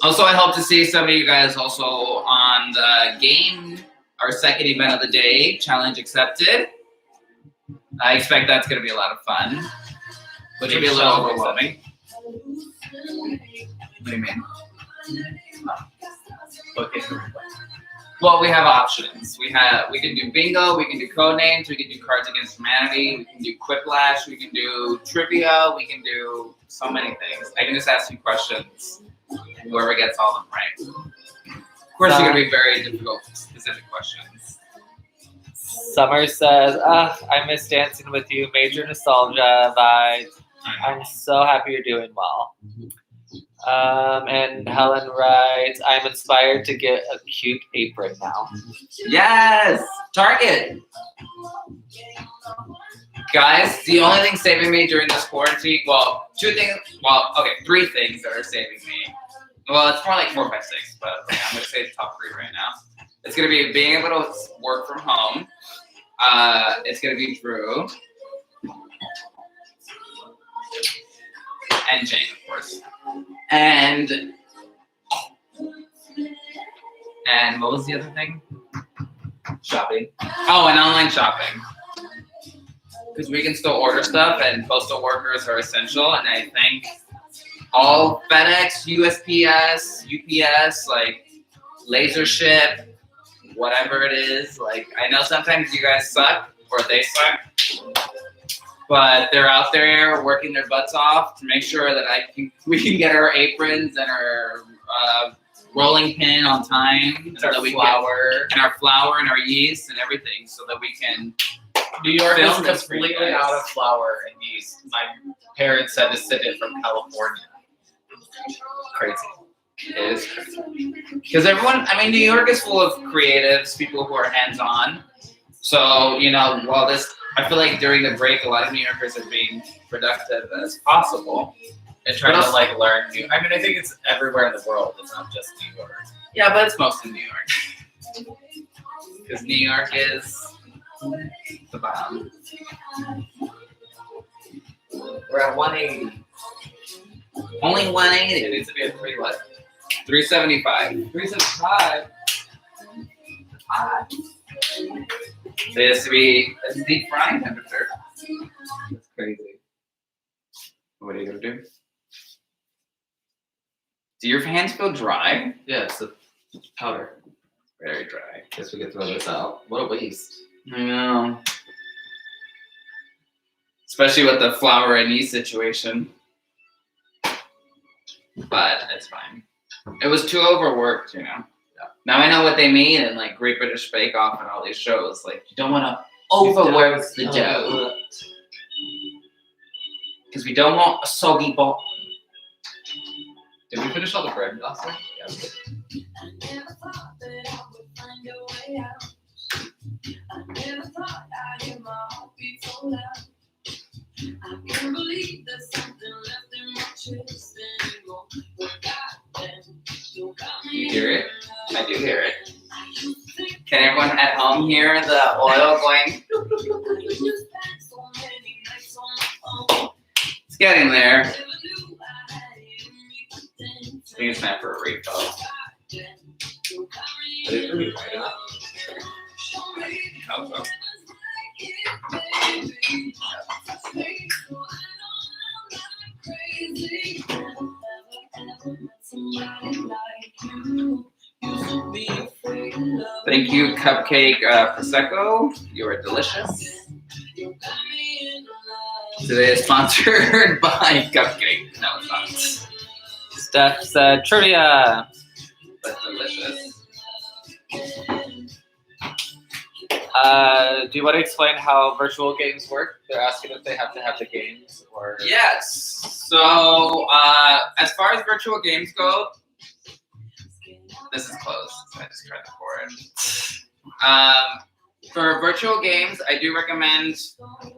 Speaker 1: Also, I hope to see some of you guys also on the game, our second event of the day, challenge accepted. I expect that's going to be a lot of fun. Maybe a little overwhelming. What do you mean?
Speaker 2: Okay.
Speaker 1: Well, we have options. We can do bingo, we can do code names, we can do Cards Against Humanity, we can do Quiplash, we can do trivia, we can do so many things. I can just ask you questions, and whoever gets all of them right. Of course, they're going to be very difficult, specific questions.
Speaker 2: Summer says, I miss dancing with you. Major nostalgia vibes. I'm so happy you're doing well. And Helen writes, I'm inspired to get a cute apron now.
Speaker 1: Yes! Target! Guys, the only thing saving me during this quarantine, well, three things that are saving me. Well, it's more like 4, 5, 6, but I'm going to say the top 3 right now. It's going to be being able to work from home. It's going to be Drew. And Jane, of course. And what was the other thing?
Speaker 2: Shopping.
Speaker 1: Oh, and online shopping. Because we can still order stuff, and postal workers are essential. And I think all FedEx, USPS, UPS, like Laser Ship, whatever it is. Like, I know sometimes you guys suck, or they suck, but they're out there working their butts off to make sure that we can get our aprons and our rolling pin on time, so that we
Speaker 2: flour.
Speaker 1: and our flour and our yeast and everything, so that we can.
Speaker 2: New York is
Speaker 1: Film this for you
Speaker 2: completely
Speaker 1: guys.
Speaker 2: out of flour and yeast. My parents had to send it from California. Crazy.
Speaker 1: It is crazy. Because everyone, I mean, New York is full of creatives, people who are hands-on. So, while I feel like during the break, a lot of New Yorkers are being productive as possible.
Speaker 2: And trying
Speaker 1: But
Speaker 2: to learn new. I mean, I think it's everywhere in the world. It's not just New York.
Speaker 1: Yeah, but it's mostly New York. Because New York is the bomb.
Speaker 2: We're at 180.
Speaker 1: Only 180.
Speaker 2: It needs to be at 3 what?
Speaker 1: 375.
Speaker 2: 375.
Speaker 1: It has to be a deep frying temperature.
Speaker 2: That's crazy.
Speaker 1: What are you gonna do? Do your hands feel dry?
Speaker 2: Yeah, it's the powder.
Speaker 1: Very dry.
Speaker 2: Guess we could throw this out. What a waste.
Speaker 1: I know. Especially with the flour and yeast situation. But it's fine. It was too overworked, Yeah. Now I know what they mean in like Great British Bake Off and all these shows. Like, you don't want to overwork the dough. Because we don't want a soggy ball.
Speaker 2: Did we finish all the bread last night? Yeah, we did.
Speaker 4: I never thought that I would find a way out. I never thought I'd hear my heartbeat so loud. I can't believe there's something left in my chest anymore. But goddamn, you got me.
Speaker 1: You hear it?
Speaker 4: in
Speaker 1: I do hear it.
Speaker 4: I used to think
Speaker 1: Can everyone at home hear the oil going?
Speaker 4: I used to spend so many nights on my phone.
Speaker 1: It's getting there.
Speaker 4: Never knew I had it in me to dance.
Speaker 1: I think it's time for a refill.
Speaker 4: Goddamn, you got me
Speaker 2: But it's really
Speaker 4: in
Speaker 2: bright out.
Speaker 4: Show me
Speaker 1: Hope so. Thank you, Cupcake Prosecco. You are delicious. Today is sponsored by Cupcake. No, it's not.
Speaker 2: Steph said trivia.
Speaker 1: But delicious.
Speaker 2: Do you want to explain how virtual games work? They're asking if they have to have the games or.
Speaker 1: Yes. So, as far as virtual games go, this is closed. So I just tried to pour it. For virtual games, I do recommend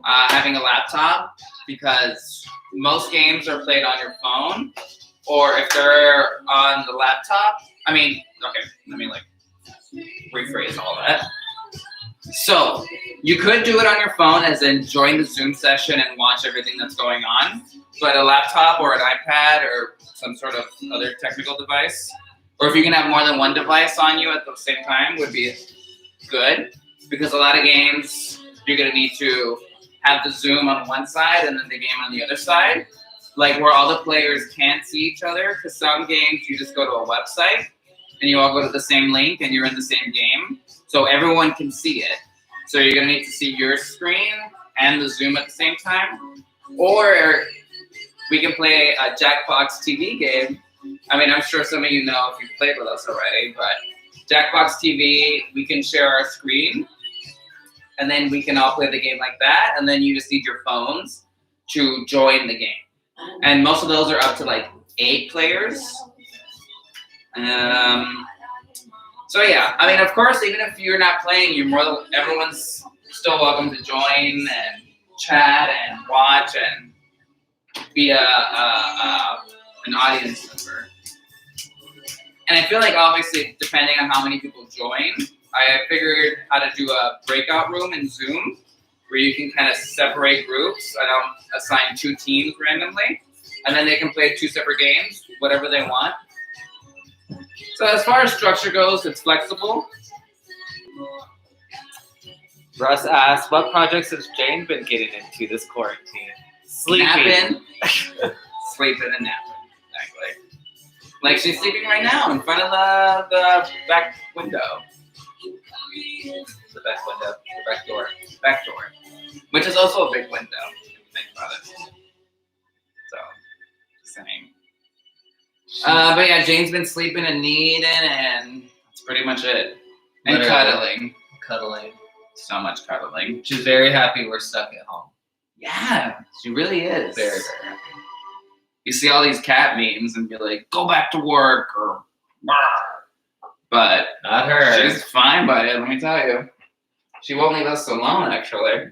Speaker 1: having a laptop because most games are played on your phone, or if they're on the laptop. Let me rephrase all that. So you could do it on your phone, as in join the Zoom session and watch everything that's going on. But a laptop or an iPad or some sort of other technical device, or if you can have more than one device on you at the same time, would be good. Because a lot of games, you're gonna need to have the Zoom on one side and then the game on the other side, like where all the players can't see each other. Because some games you just go to a website and you all go to the same link and you're in the same game, so everyone can see it. So you're gonna need to see your screen and the Zoom at the same time. Or we can play a Jackbox TV game. I mean, I'm sure some of you know if you've played with us already, but Jackbox TV, we can share our screen, and then we can all play the game like that, and then you just need your phones to join the game. And most of those are up to like 8 players. So yeah, I mean, of course, even if you're not playing, everyone's still welcome to join and chat and watch and be an audience member. And I feel like obviously, depending on how many people join, I figured how to do a breakout room in Zoom where you can kind of separate groups. I don't assign 2 teams randomly, and then they can play 2 separate games, whatever they want. So as far as structure goes, it's flexible.
Speaker 2: Russ asked, what projects has Jane been getting into this quarantine? Sleeping.
Speaker 1: Napping. Sleeping and napping, exactly. Like she's sleeping right now in front of the back window.
Speaker 2: The back window, the back door.
Speaker 1: Back door. Which is also a big window, if you think about it. So, just saying. But yeah, Jane's been sleeping and kneading, and that's pretty much it. And
Speaker 2: Literally.
Speaker 1: cuddling.
Speaker 2: Cuddling.
Speaker 1: So much cuddling.
Speaker 2: She's very happy we're stuck at home.
Speaker 1: Yeah, she really is.
Speaker 2: Very, very happy.
Speaker 1: You see all these cat memes and be like, go back to work, or but
Speaker 2: Not her.
Speaker 1: she's fine by it, let me tell you. She won't leave us alone, actually.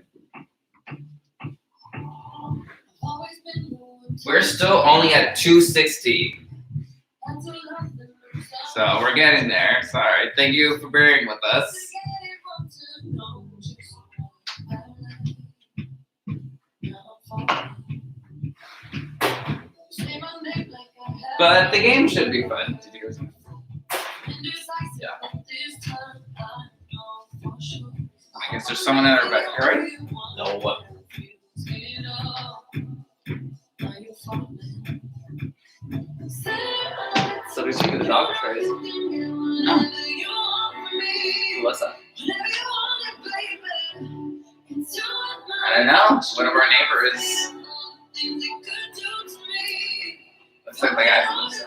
Speaker 1: We're still only at 260. So we're getting there. Sorry. Thank you for bearing with us. But the game should be fun to do. Yeah. I guess there's someone in our backyard.
Speaker 2: No what? So did you do the dog trays?
Speaker 1: No.
Speaker 2: What's that?
Speaker 1: I don't know. One of our neighbors. Looks like the guy from this.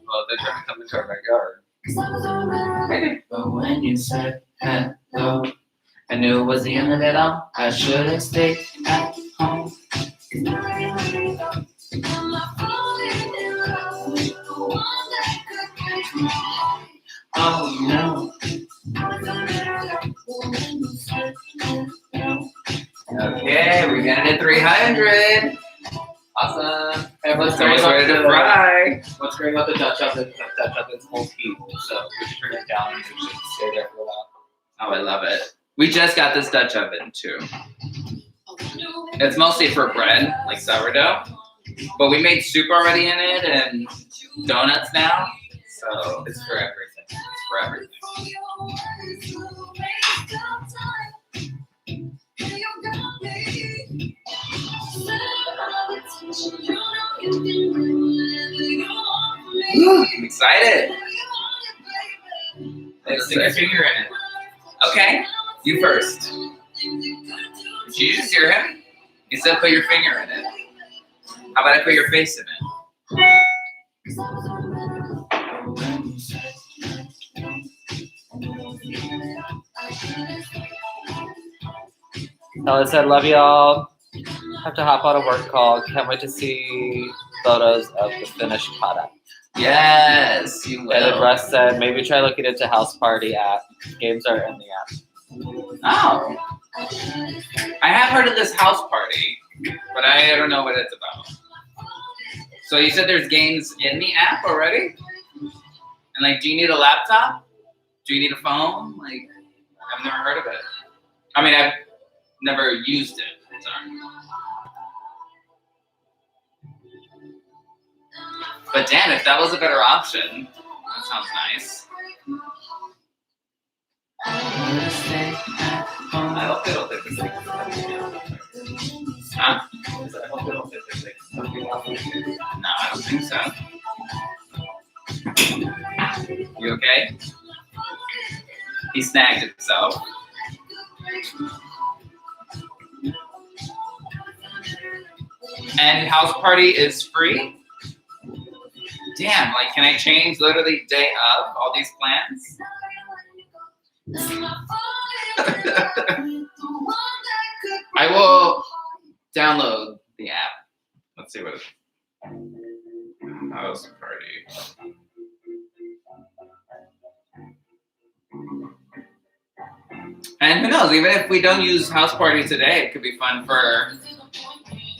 Speaker 2: Well, they're trying to come into our backyard.
Speaker 1: But when you said hello, I knew it was the end of it all. I should have stayed at home. Oh no. Okay, we're getting to 300.
Speaker 2: Awesome.
Speaker 1: And
Speaker 2: What's
Speaker 1: ready to fry.
Speaker 2: What's great about the Dutch oven is that Dutch oven's whole heat, so we should turn it down and it should stay there for a while.
Speaker 1: Oh, I love it. We just got this Dutch oven too. It's mostly for bread, like sourdough. But we made soup already in it and donuts now. So
Speaker 2: It's for everything.
Speaker 1: it's for everything. I'm excited. Let's stick your finger in it. Okay, you first. Did you just hear him? He said put your finger in it. How about I put your face in it?
Speaker 2: Ella said, love y'all. Have to hop on a work call. Can't wait to see photos of the finished product.
Speaker 1: Yes, you
Speaker 2: And then
Speaker 1: will.
Speaker 2: Russ said, maybe try looking into House Party app. Games are in the app.
Speaker 1: Oh. I have heard of this house party, but I don't know what it's about. So you said there's games in the app already? And like, do you need a laptop? Do you need a phone? Like, I've never heard of it. I mean, I've never used it. Sorry. But damn, if that was a better option, that sounds nice. I hope they don't think this thing is Huh?
Speaker 2: I hope they don't think there's like something else.
Speaker 1: No, I don't think so. You okay? He snagged himself. And house party is free? Damn, like can I change literally day of all these plans? I will download the app. Let's see what it's house party. And who knows, even if we don't use house party today, it could be fun for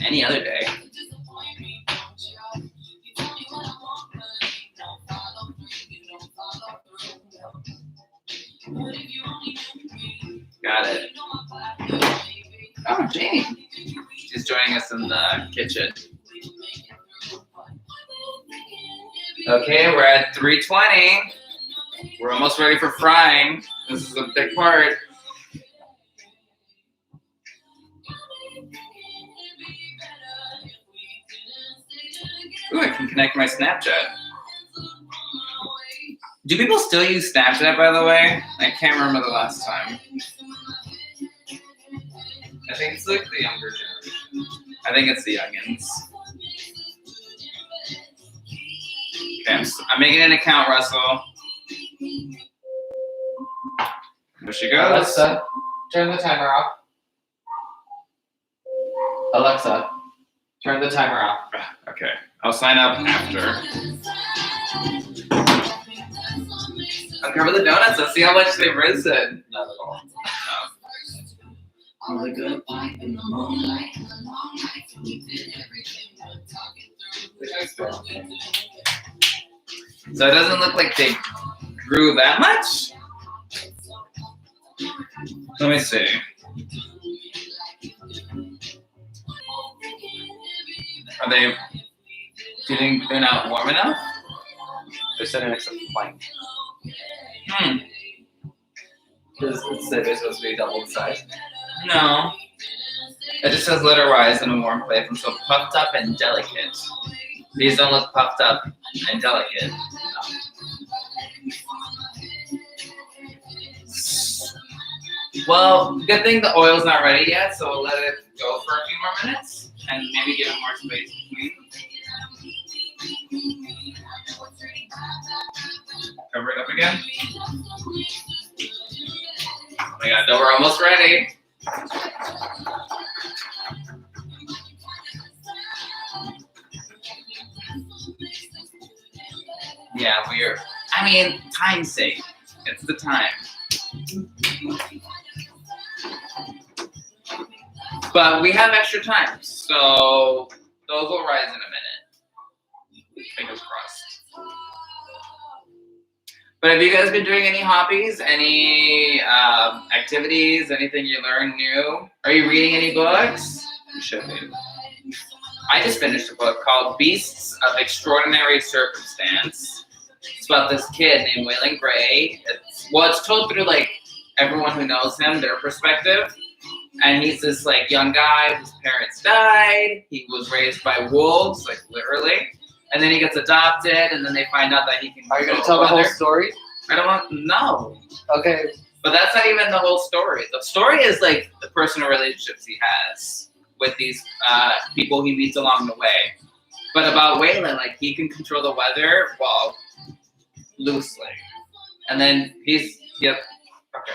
Speaker 1: any other day. Got it. Oh, Jane. She's joining us in the kitchen. Okay, we're at 3:20. We're almost ready for frying. This is a big part. Ooh, I can connect my Snapchat. Do people still use Snapchat, by the way? I can't remember the last time. I think it's like the younger generation. I think it's the youngins. Okay, I'm making an account, Russell. There she goes.
Speaker 2: Alexa, turn the timer off. Alexa, turn the timer off.
Speaker 1: Okay, I'll sign up after. Uncover the donuts. Let's see how much they've risen.
Speaker 2: Not at all.
Speaker 4: All the good life in the moonlight and the long nights, we did everything we're talking through.
Speaker 1: So it doesn't look like they grew that much. Let me see. Are they? Do you think they're not warm enough?
Speaker 2: They're sitting next to the plane.
Speaker 1: Because
Speaker 2: It's they're supposed to be double the size.
Speaker 1: no. It just says litter-wise in a warm place and so puffed up and delicate. These don't look puffed up and delicate. Well, good thing the oil's not ready yet, so we'll let it go for a few more minutes and maybe give it more space between. Cover it up again. Oh my god, no, we're almost ready. Yeah, we're, I mean, time's sake. It's the time. But we have extra time, so those will rise in a minute. Fingers crossed. But have you guys been doing any hobbies, any activities, anything you learned new? Are you reading any books? You should be. I just finished a book called Beasts of Extraordinary Circumstance. It's about this kid named Waylon Gray. It's told through like everyone who knows him, their perspective. And he's this like young guy whose parents died. He was raised by wolves, like literally. And then he gets adopted, and then they find out that he can.
Speaker 2: Are you going to tell the whole story?
Speaker 1: I don't want. No.
Speaker 2: Okay.
Speaker 1: But that's not even the whole story. The story is like the personal relationships he has with these people he meets along the way. But about Waylon, like he can control the weather, well, loosely. And then yep. Okay.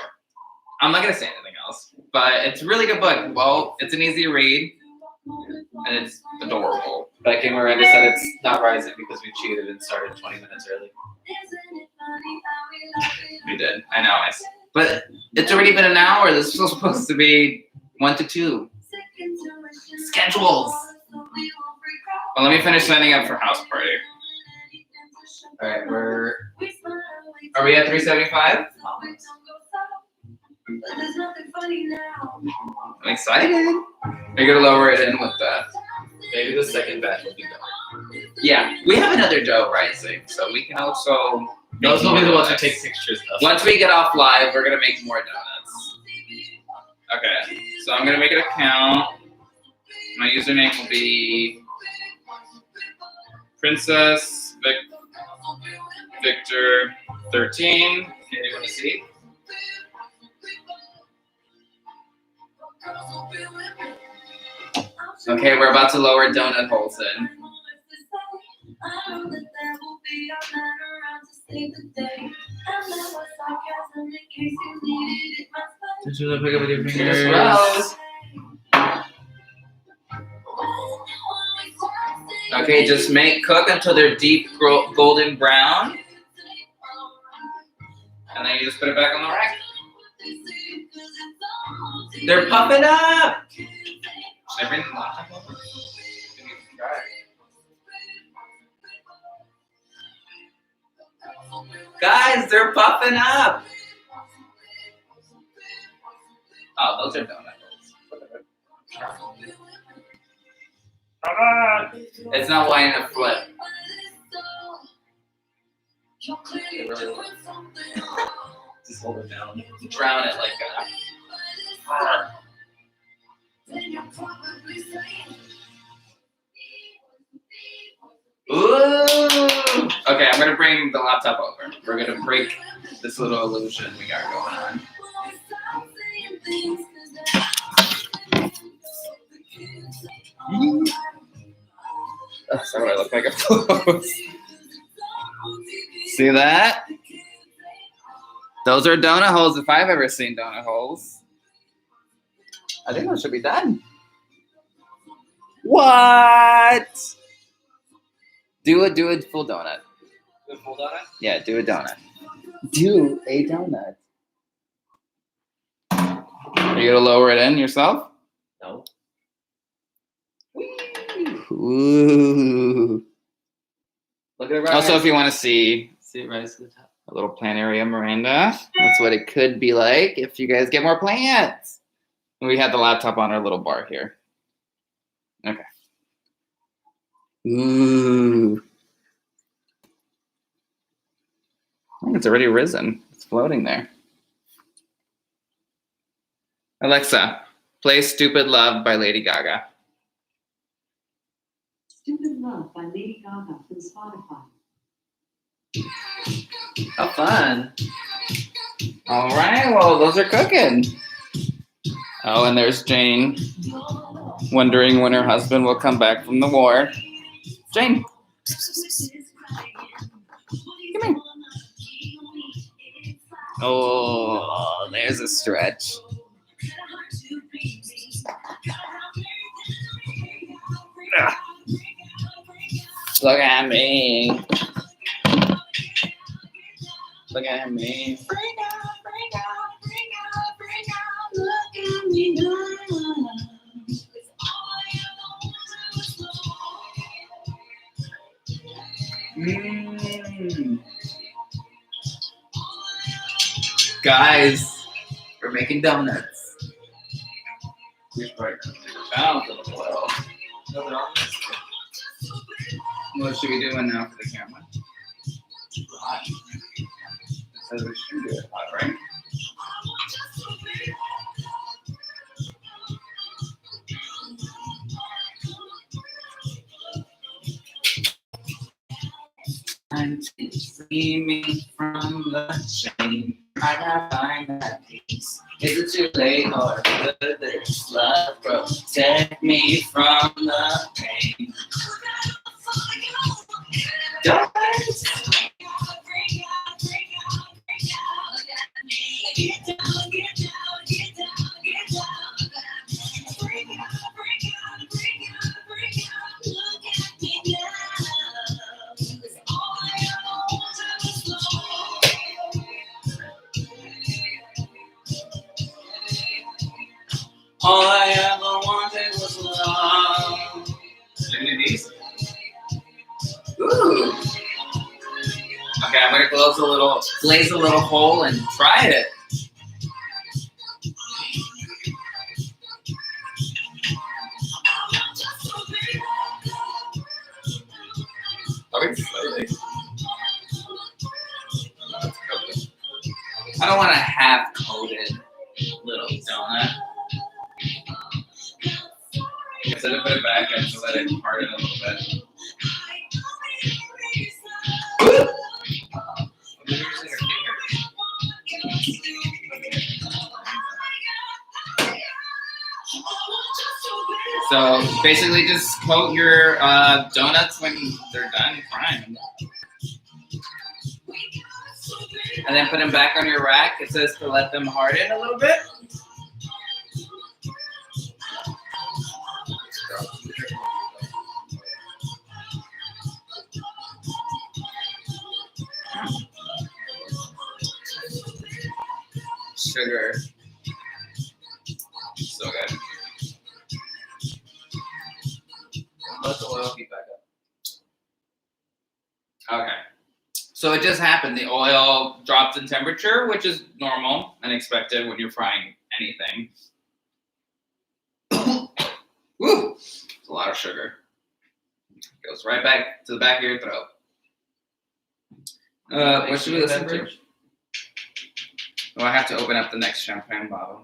Speaker 1: I'm not gonna say anything else. But it's a really good book. Well, it's an easy read, and it's adorable.
Speaker 2: Becky Miranda said it's not rising because we cheated and started 20 minutes early.
Speaker 1: We did. I know. But it's already been an hour. This was supposed to be 1 to 2. Schedules. Well, let me finish signing up for house party.
Speaker 2: All right,
Speaker 1: Are we at 375?
Speaker 4: But there's nothing funny now.
Speaker 1: I'm excited. Are you gonna lower it in with the?
Speaker 2: Maybe the second batch will be done.
Speaker 1: Yeah, we have another dough rising, so we can also.
Speaker 2: Those will be the ones who
Speaker 1: donuts.
Speaker 2: take pictures of.
Speaker 1: Once we get off live, we're gonna make more donuts. Okay, so I'm gonna make an account. My username will be Princess Victor 13. Can you want to see? Okay, we're about to lower donut holes in.
Speaker 2: Did you pick up with your
Speaker 1: fingers? Well. Okay, just cook until they're deep golden brown. And then you just put it back on the rack. They're puffing up! Should I bring the laptop over? Guys, they're puffing up! Oh, those are donuts. It's not wanting to flip.
Speaker 2: Just hold it down.
Speaker 1: Drown it like that. Ooh! Okay, I'm gonna bring the laptop over. We're gonna break this little illusion we got going on. That's what I look like up close. See that? Those are donut holes if I've ever seen donut holes. I think those should be done. What? Do a full donut.
Speaker 2: Do a full donut?
Speaker 1: Yeah, do a donut. Do a donut. Are you gonna lower it in yourself?
Speaker 2: No.
Speaker 1: Ooh.
Speaker 2: Look at it right.
Speaker 1: Also, if you want to see
Speaker 2: it rise to the top.
Speaker 1: a little plant area, Miranda, that's what it could be like if you guys get more plants. We had the laptop on our little bar here. Okay. Ooh. I think it's already risen. It's floating there. Alexa, play Stupid Love by Lady Gaga.
Speaker 3: Stupid Love by Lady Gaga from Spotify.
Speaker 2: How fun.
Speaker 1: All right, well, those are cooking. Oh, and there's Jane wondering when her husband will come back from the war. Jane. Come here. Oh, there's a stretch. Ah. Look at me. Look at me. Guys, we're making donuts. What should we do now for the camera? Hot. It says we should do it hot, right? And to free me from the shame, I gotta find that peace. Is it too late or could this love protect me from the pain? Don't all I ever wanted was love. Ooh. Okay, I'm gonna glaze a little hole and try it. Going slowly. I don't want a half-coated little donut. Instead of put it back, I have to let it harden a little bit. Woo! You're using your fingers. So basically, just coat your donuts when they're done frying, and then put them back on your rack. It says to let them harden a little bit. Sugar, so good. Let the oil heat back up. Okay. So it just happened. The oil dropped in temperature, which is normal and expected when you're frying anything. Woo! It's a lot of sugar. Goes right back to the back of your throat. What should we listen to? Oh, I have to open up the next champagne bottle.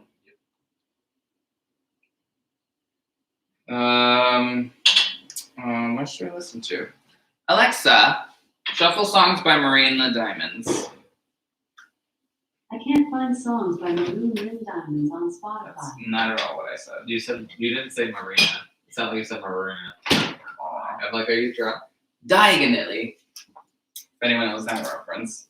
Speaker 1: What should we listen to? Alexa, shuffle songs by Marine the Diamonds.
Speaker 3: I can't find songs by Marine and Diamonds on Spotify.
Speaker 1: That's not at all what I said.
Speaker 2: You didn't say Marina. It sounded like you said Marina. I'm like, are you drunk?
Speaker 1: Diagonally. If anyone knows that reference.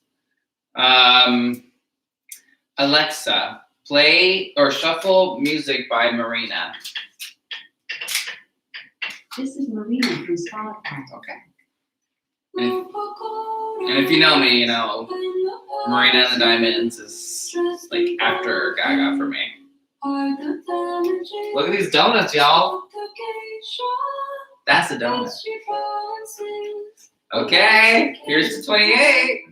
Speaker 1: Alexa, play or shuffle music by Marina.
Speaker 3: This is Marina from Spotify.
Speaker 1: Okay. And if you know me, you know Marina and the Diamonds is like after Gaga for me.
Speaker 2: Look at these donuts, y'all.
Speaker 1: That's a donut. Okay, here's to 28.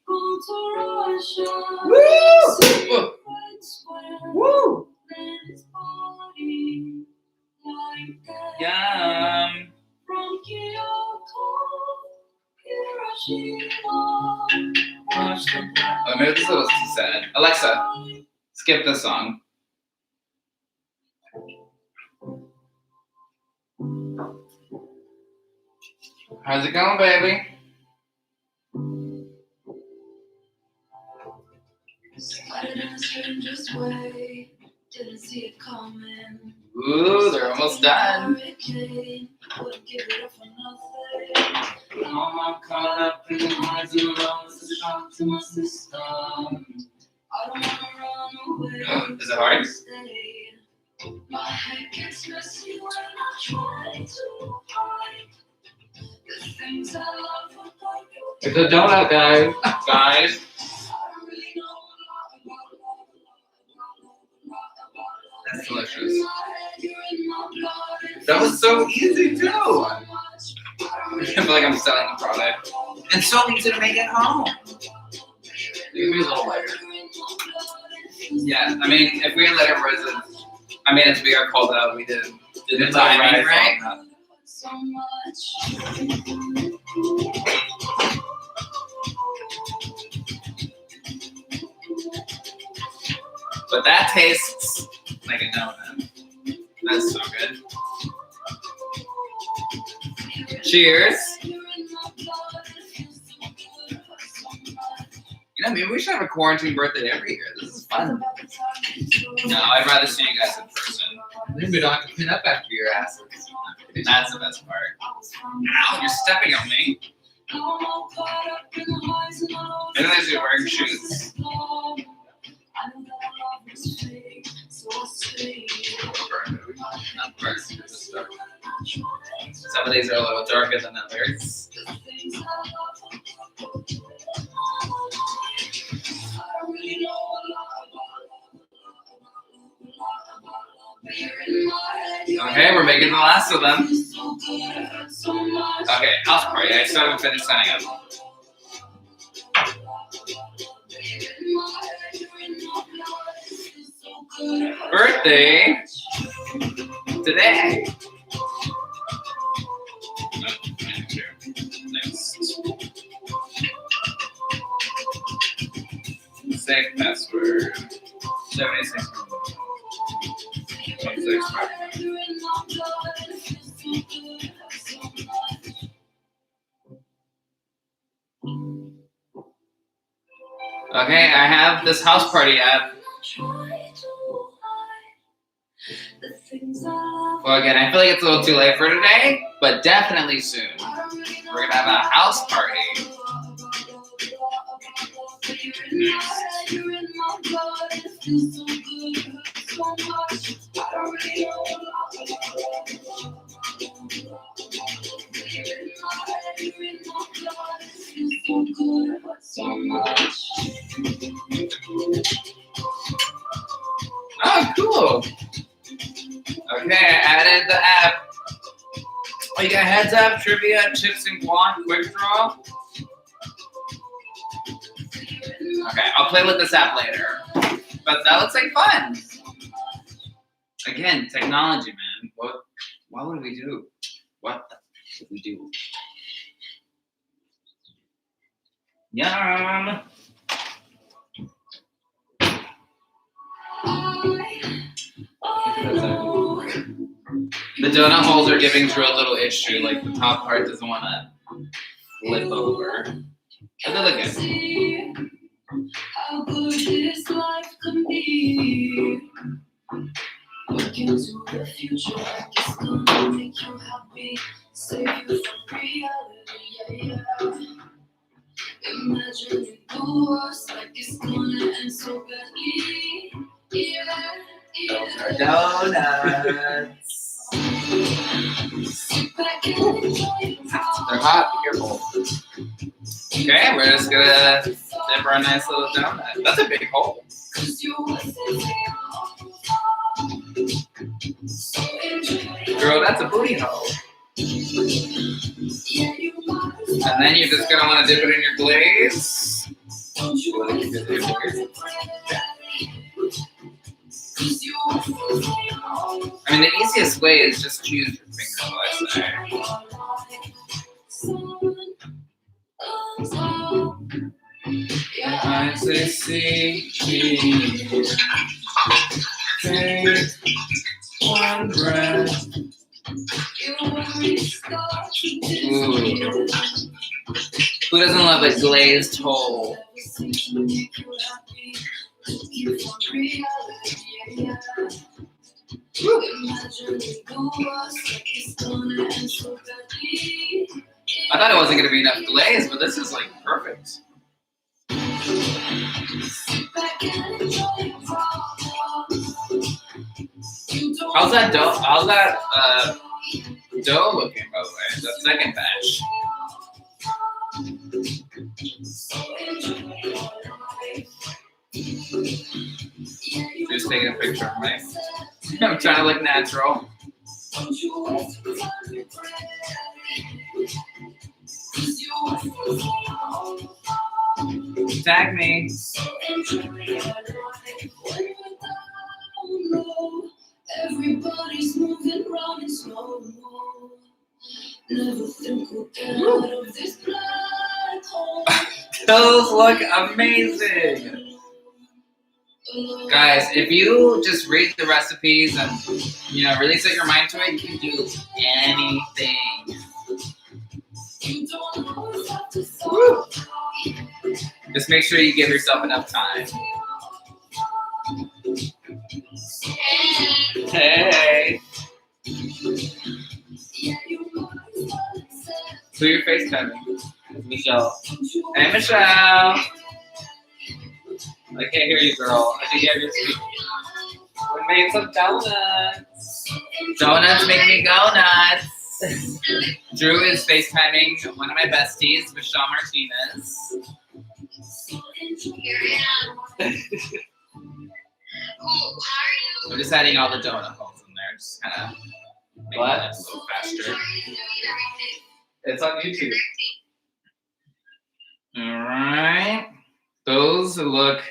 Speaker 1: Woo! Woo! Yum. Oh, maybe this was too sad. Alexa, skip this song. How's it going, baby?
Speaker 4: Didn't see it coming.
Speaker 1: Ooh, they're almost done.
Speaker 4: Wouldn't give it up for nothing.
Speaker 1: Oh, I'm caught up in the highs and lows. It's a shock to my system.
Speaker 4: I don't wanna run away.
Speaker 1: Is it hard?
Speaker 4: Stay. My head gets messy when I try to hide the things I love about you.
Speaker 2: It's a donut, guys.
Speaker 1: Guys,
Speaker 4: I don't really know a lot about love.
Speaker 1: that's delicious.
Speaker 4: In my head, you're in my blood.
Speaker 1: That was so easy, too. I feel like I'm selling the product. And so easy to make at home.
Speaker 2: You can be a little lighter.
Speaker 1: Yeah, I mean, if we had let it risen, I mean, as we got called out, we did the
Speaker 2: It's
Speaker 1: timing
Speaker 2: alright.
Speaker 1: right.
Speaker 4: So much.
Speaker 1: But that tastes like a donut. That's so good. Cheers. You know, maybe we should have a quarantine birthday every year. This is fun. No, I'd rather see you guys in person.
Speaker 2: Then we don't have to clean up after your asses.
Speaker 1: That's the best part. Ow, you're stepping on me. Maybe I should be wearing shoes. Not burn, just dark. Some of these are a little darker than others. Okay, we're making the last of them. Okay, house party. I still haven't finished signing up. Birthday today. safe password. 76. 26. Okay, I have this house party app. Well, again, I feel like it's a little too late for today, but definitely soon. We're gonna have a house party. Oh, cool. Okay, I added the app. Oh, you got heads up, trivia, chips and guan, quick draw. Okay, I'll play with this app later. But that looks like fun. Again, technology, man. What would we do? What would we do? Yum. The donut holes are giving Drew a little issue, like the top part doesn't want to flip over. But they look good.
Speaker 4: How good this life can be. Look into the future like it's gonna make you happy, save you from reality, yeah. Imagine the worst like it's gonna end so badly, yeah.
Speaker 1: Those are donuts.
Speaker 4: Sit back and enjoy your
Speaker 1: They're hot, be careful. Okay, we're just gonna dip our nice little donut. That's a big hole. Girl, that's a booty hole. And then you're just gonna want to dip it in your glaze. I mean, the easiest way is just to use your finger, I say. Cheese. Take one breath. Ooh. Who doesn't love a glazed hole? I thought it wasn't going to be enough glaze, but this is like perfect. How's that dough? How's that dough looking, by the way? The second batch. Just taking a picture of me. I'm trying to look natural. Tag me. Everybody's moving around in slow mo. Never think we'll get out of this black hole. Those look amazing. Guys, if you just read the recipes and really set your mind to it, you can do anything. Woo. Just make sure you give yourself enough time. Hey. Who are your FaceTiming?
Speaker 2: Michelle.
Speaker 1: Hey, Michelle. I can't hear you, girl. I can hear you speak. We made some donuts. Donuts make me go nuts. Drew is FaceTiming one of my besties, Michelle Martinez. I'm just adding all the donut holes in there, just kind of making it a little faster. It's on YouTube. All right. Those look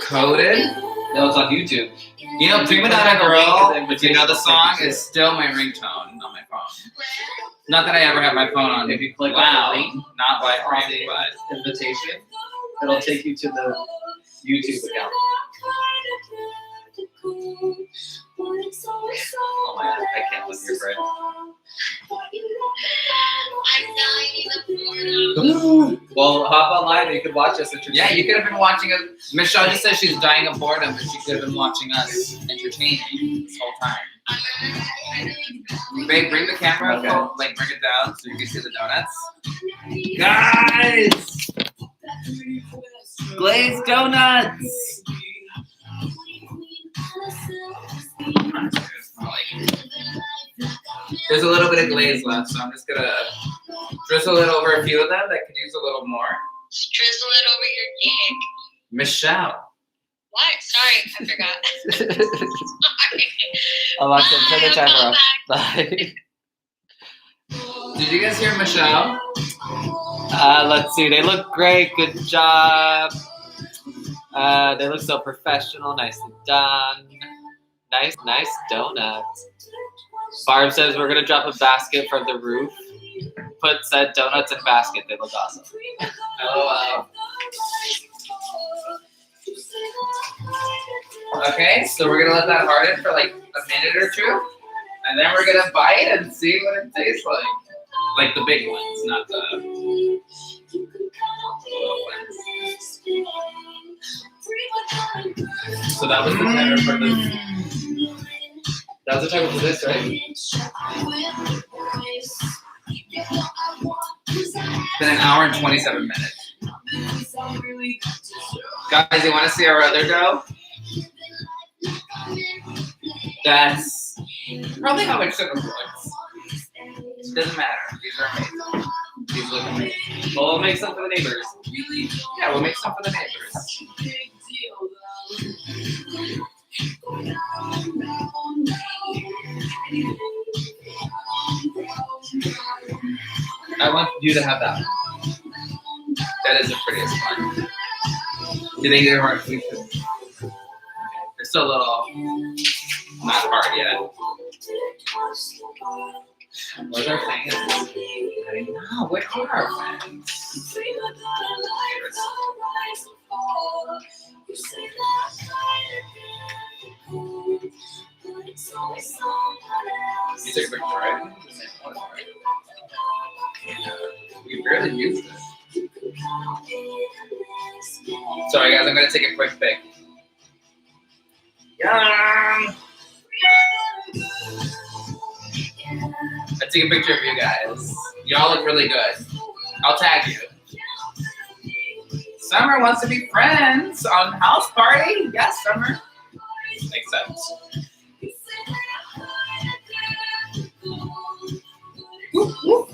Speaker 1: coated.
Speaker 2: No, it's on YouTube.
Speaker 1: Prima Donna Girl, the song is still my ringtone on my phone. Not that I ever have my phone on.
Speaker 2: If you click
Speaker 1: loud,
Speaker 2: on the link,
Speaker 1: not like
Speaker 2: on
Speaker 1: crazy,
Speaker 2: the
Speaker 1: but
Speaker 2: invitation, It'll take you to the YouTube account.
Speaker 4: Oh
Speaker 2: my God, I can't live your bread. Well, hop online and you can watch us entertain.
Speaker 1: Yeah, you could have been watching us. Michelle just says she's dying of boredom, but she could have been watching us entertaining this whole time. Babe, bring the camera,
Speaker 2: Okay.
Speaker 1: like bring it down so you can see the donuts. Guys! Glazed donuts! There's a little bit of glaze left, so I'm just gonna drizzle it over a few of them that could use a little more.
Speaker 4: Drizzle it over your dick.
Speaker 1: Michelle.
Speaker 4: What? Sorry, I forgot. Sorry.
Speaker 2: Alexa, turn the
Speaker 4: Bye,
Speaker 2: timer
Speaker 4: I'll
Speaker 2: off.
Speaker 4: go
Speaker 2: Bye.
Speaker 1: Did you guys hear Michelle?
Speaker 2: Let's see. They look great. Good job. They look so professional. Nicely done. Nice donuts. Barb says we're gonna drop a basket from the roof. Put said donuts in basket. They look awesome.
Speaker 1: LOL. Okay, so we're gonna let that harden for like a minute or two, and then we're gonna bite and see what it tastes like. Like the big ones, not the little ones.
Speaker 2: So that was the timer for this. That was the timer for this, right?
Speaker 1: It's been an hour and 27 minutes. Guys, you want to see our other dough? That's probably how much sugar looks. It doesn't matter. These are amazing. These look amazing.
Speaker 2: Well, we'll make some for the neighbors.
Speaker 1: Yeah, we'll make some for the neighbors.
Speaker 2: I want you to have that one.
Speaker 1: That is the prettiest one. Do you think they're hard? They're still a little not hard yet.
Speaker 2: Where's our fans?
Speaker 1: I know. Where are our fans? You took a picture, right? We barely used this. Sorry, guys. I'm gonna take a quick pic. Yum! Let's take a picture of you guys. Y'all look really good. I'll tag you. Summer wants to be friends on house party. Yes, Summer. Makes sense. Whoop, whoop.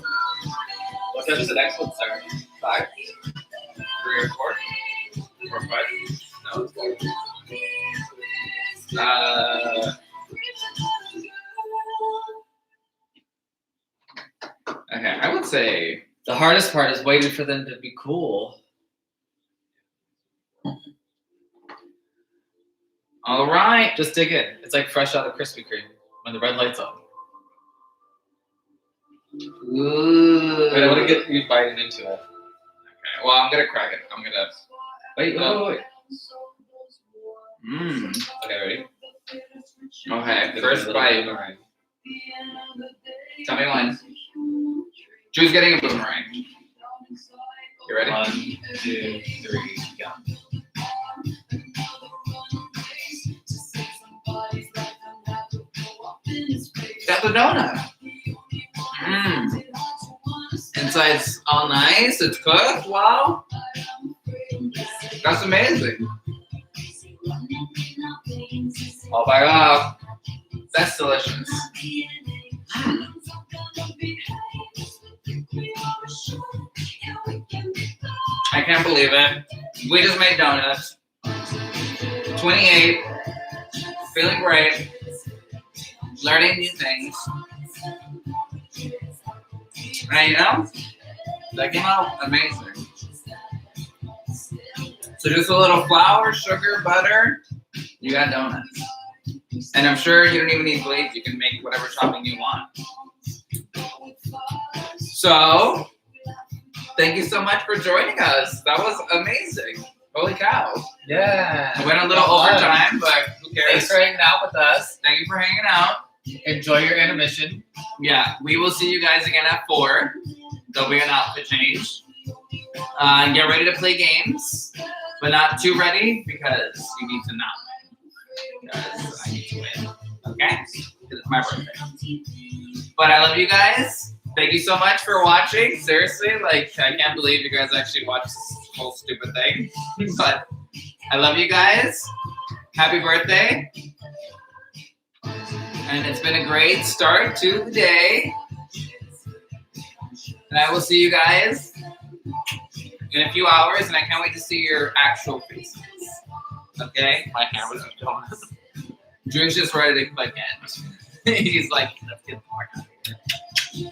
Speaker 2: What time is the next one start? 5?
Speaker 1: 3 or 4? 4 or 5? No, it's 4. Okay, I would say
Speaker 2: The hardest part is waiting for them to be cool.
Speaker 1: all right.
Speaker 2: Just dig in. It's like fresh out of Krispy Kreme when the red light's on.
Speaker 1: Ooh.
Speaker 2: Wait, I want to get you biting into it.
Speaker 1: Okay, well, I'm gonna crack it. I'm gonna.
Speaker 2: Wait.
Speaker 1: Mmm.
Speaker 2: Okay, ready?
Speaker 1: Okay, first bite.
Speaker 2: Boomerang.
Speaker 1: Tell me when. Drew's getting a boomerang. You ready?
Speaker 2: 1, 2, 3, go.
Speaker 1: Got the donut. Mmm. Inside's all nice. It's cooked. Wow. That's amazing.
Speaker 2: All by off.
Speaker 1: That's delicious. I can't believe it. We just made donuts. 28. Feeling great. Learning new things. And you know, that came out amazing. So just a little flour, sugar, butter. You got donuts. And I'm sure you don't even need glaze. You can make whatever topping you want. So, thank you so much for joining us. That was amazing. Holy cow.
Speaker 2: Yeah.
Speaker 1: We went a little overtime, but who cares?
Speaker 2: Thanks for hanging out with us.
Speaker 1: Thank you for hanging out.
Speaker 2: Enjoy your intermission.
Speaker 1: Yeah, we will see you guys again at 4. There'll be an outfit change. Get ready to play games, but not too ready because you need to not win. Because I need to win. Okay? Because it's my birthday. But I love you guys. Thank you so much for watching. Seriously, like, I can't believe you guys actually watched this whole stupid thing. But I love you guys. Happy birthday. And it's been a great start to the day. And I will see you guys in a few hours, and I can't wait to see your actual faces. Okay?
Speaker 2: My hand was going.
Speaker 1: Drew's just ready to click end. He's like, let's get the fuck out of here.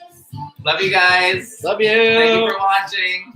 Speaker 1: Love you guys.
Speaker 2: Love you.
Speaker 1: Thank you for watching.